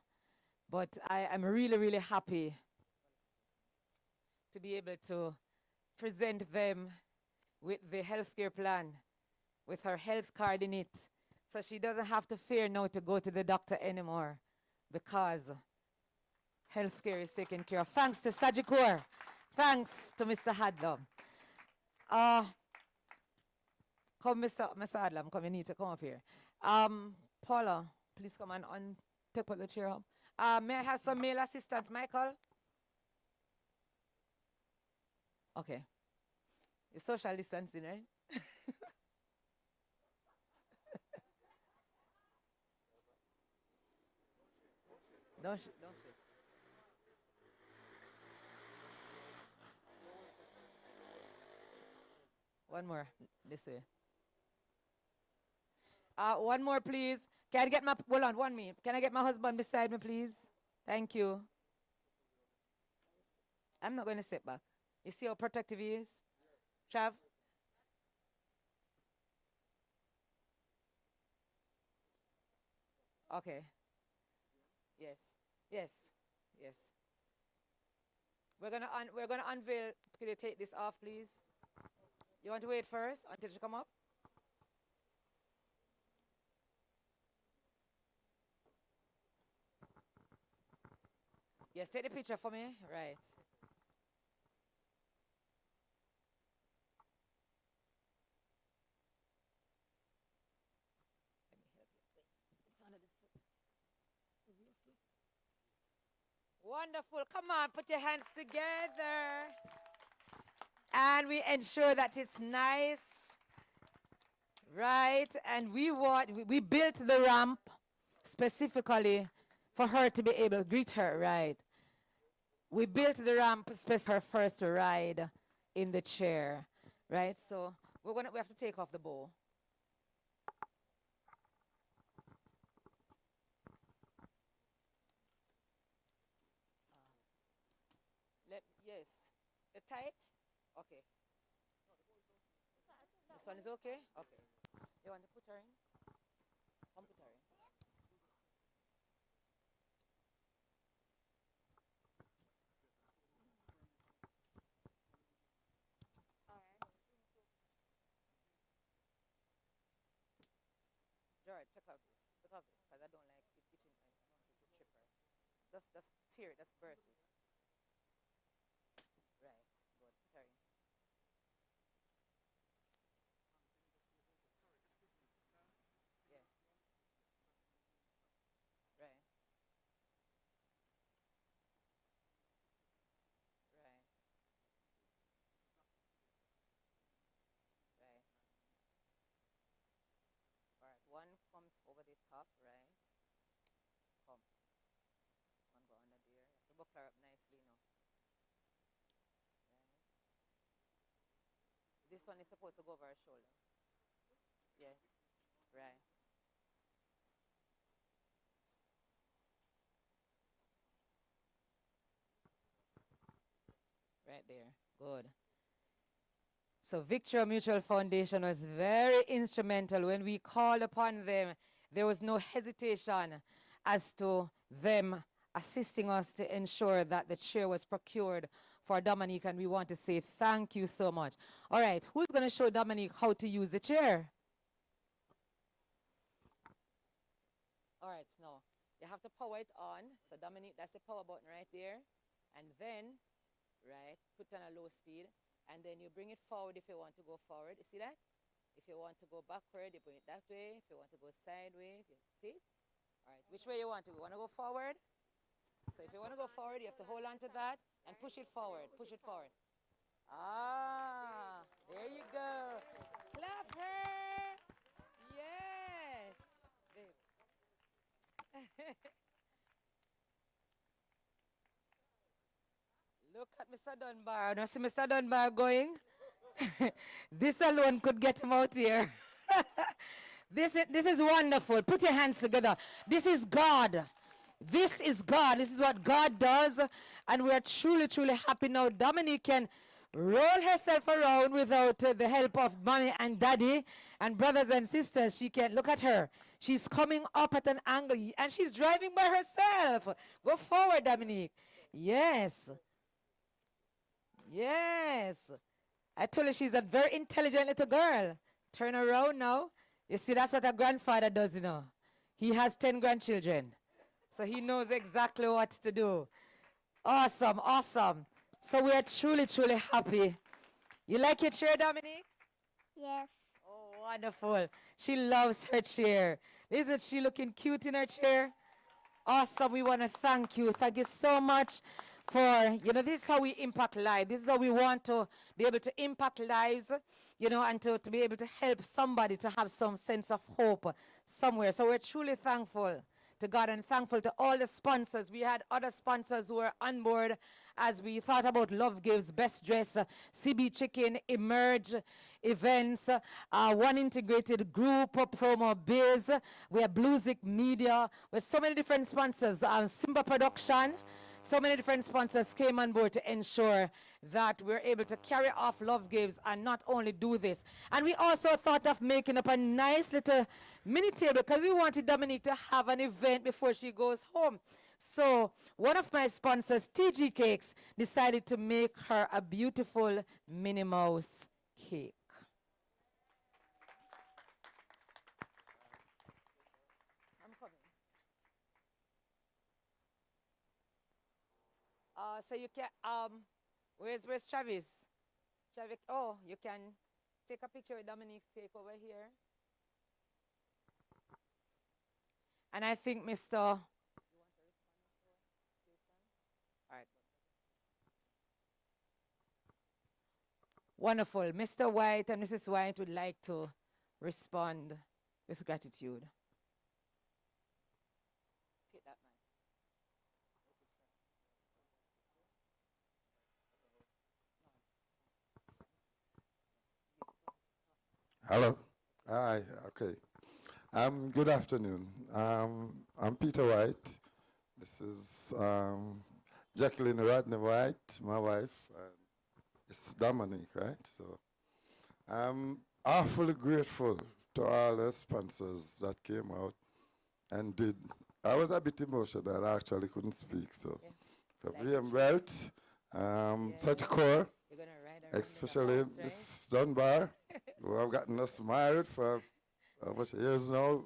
But I am really, really happy to be able to present them with the healthcare plan, with her health card in it. So she doesn't have to fear now to go to the doctor anymore because healthcare is taken care of. Thanks to Sagicor. Thanks to Mr. Hadlam. Come, Mr. Hadlam, come, you need to come up here. Paula, please come and take the chair up. May I have some male assistants, Michael? Okay. It's social distancing, right? Don't shake. One more, this way. One more, please. Can I get my, hold on, 1 minute. Can I get my husband beside me, please? Thank you. I'm not going to sit back. You see how protective he is? Trav? Okay. Yes. We're gonna unveil. Could you take this off, please? You want to wait first until she come up? Yes, take the picture for me. Right. Wonderful. Come on, put your hands together. And we ensure that it's nice. Right? And we built the ramp specifically for her to be able to greet her, right? We built the ramp specifically for her first ride in the chair, right? So we have to take off the bow. Yes. Tight? Okay. This one is okay? Okay. You want to put her in? Come put her in. right, check out this. Look at this, because I don't like it itching. I don't want it to trip her. Just tear it, just burst it. Right, good, carry. Yeah. Right. Right. Right. All right. One comes over the top, right? Come. One go under there. You have to buckle her up nicely now. Right. This one is supposed to go over her shoulder. Yes. Right. Right there. Good. So Victoria Mutual Foundation was very instrumental when we called upon them. There was no hesitation as to them assisting us to ensure that the chair was procured for Dominique, and we want to say thank you so much. All right, who's going to show Dominique how to use the chair? All right, now you have to power it on. So Dominique, that's the power button right there. And then, right, put it on a low speed. And then you bring it forward if you want to go forward. You see that? If you want to go backward, you bring it that way. If you want to go sideways, you see? All right, which way you want to go? Want to go forward? So if you want to go forward, you have to hold on to that and push it forward. Push it forward. Ah, there you go. Clap her. Yes. Look at Mr. Dunbar. Now see Mr. Dunbar going? This alone could get him out here. This is wonderful. Put your hands together. This is God. This is God. This is what God does. And we're truly, truly happy now. Dominique can roll herself around without the help of mommy and daddy and brothers and sisters. She can look at her. She's coming up at an angle and she's driving by herself. Go forward, Dominique. Yes. Yes. I told you she's a very intelligent little girl. Turn around now. You see, that's what a grandfather does, you know. He has 10 grandchildren. So he knows exactly what to do. Awesome, awesome. So we are truly, truly happy. You like your chair, Dominique? Yes. Oh, wonderful. She loves her chair. Isn't she looking cute in her chair? Awesome. We want to thank you. Thank you so much for, this is how we impact lives. This is how we want to be able to impact lives, and to be able to help somebody to have some sense of hope somewhere. So we're truly thankful to God and thankful to all the sponsors. We had other sponsors who were on board as we thought about Love Gives, Best Dress, CB Chicken, Emerge Events, One Integrated Group, Promo Biz. We have Bluesic Media. With so many different sponsors. Simba Production. So many different sponsors came on board to ensure that we're able to carry off Love Gives and not only do this. And we also thought of making up a nice little mini table because we wanted Dominique to have an event before she goes home. So one of my sponsors, TG Cakes, decided to make her a beautiful Minnie Mouse cake. I'm coming. So you can, where's Travis? Travis, oh, you can take a picture with Dominique's cake over here. And I think Mr. All right. Wonderful. Mr. White and Mrs. White would like to respond with gratitude. Take that, man. Hello. Hi. Okay. Good afternoon. I'm Peter White. This is Jacqueline Rodney White, my wife. It's Dominique, right? So I'm awfully grateful to all the sponsors that came out and did. I was a bit emotional. I actually couldn't speak. So for GYMM Wealth, such core, especially Miss Dunbar, who have gotten us married for over the years now.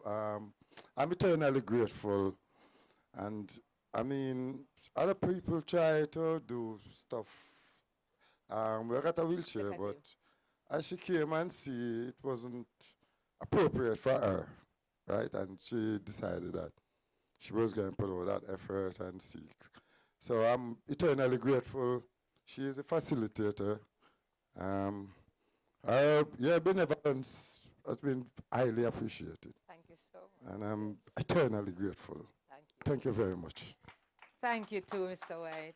I'm eternally grateful. And I mean, other people try to do stuff. We got a wheelchair, but as she came and see, it wasn't appropriate for her, right? And she decided that she was going to put all that effort and seek. So I'm eternally grateful. She is a facilitator. Her benevolence has been highly appreciated. Thank you so much. And I'm eternally grateful. Thank you. Thank you very much. Thank you too, Mr. White.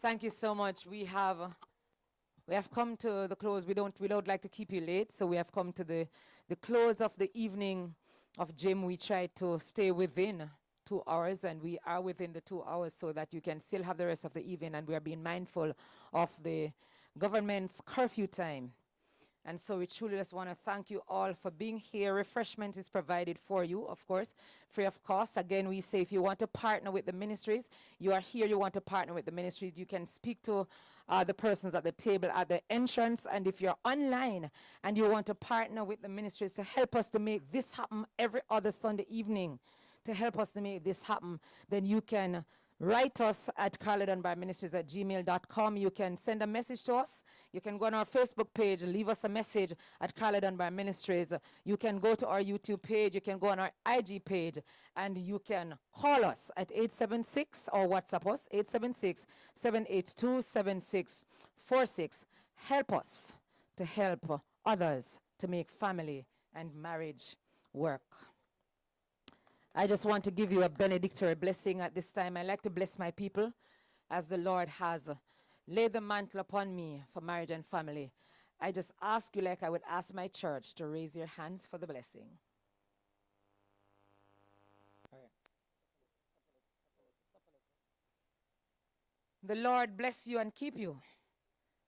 Thank you so much. We have come to the close. We don't like to keep you late, so we have come to the close of the evening of gym. We try to stay within 2 hours, and we are within the 2 hours so that you can still have the rest of the evening, and we are being mindful of the government's curfew time. And so we truly just want to thank you all for being here. Refreshment is provided for you, of course, free of cost. Again, we say if you want to partner with the ministries, you are here, you want to partner with the ministries, you can speak to the persons at the table at the entrance. And if you're online and you want to partner with the ministries to help us to make this happen every other Sunday evening, to help us to make this happen, then you can write us at carladunbarministries@gmail.com. You can send a message to us. You can go on our Facebook page and leave us a message at Carla Dunbar Ministries. You can go to our YouTube page. You can go on our IG page, and you can call us at 876 or WhatsApp us, 876-782-7646. Help us to help others to make family and marriage work. I just want to give you a benedictory blessing at this time. I like to bless my people as the Lord has laid the mantle upon me for marriage and family. I just ask you, like I would ask my church, to raise your hands for the blessing. The Lord bless you and keep you.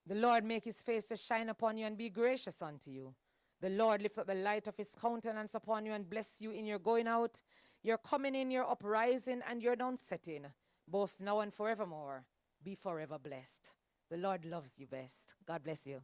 The Lord make his face to shine upon you and be gracious unto you. The Lord lift up the light of his countenance upon you and bless you in your going out, your coming in, your uprising, and your downsetting, both now and forevermore. Be forever blessed. The Lord loves you best. God bless you.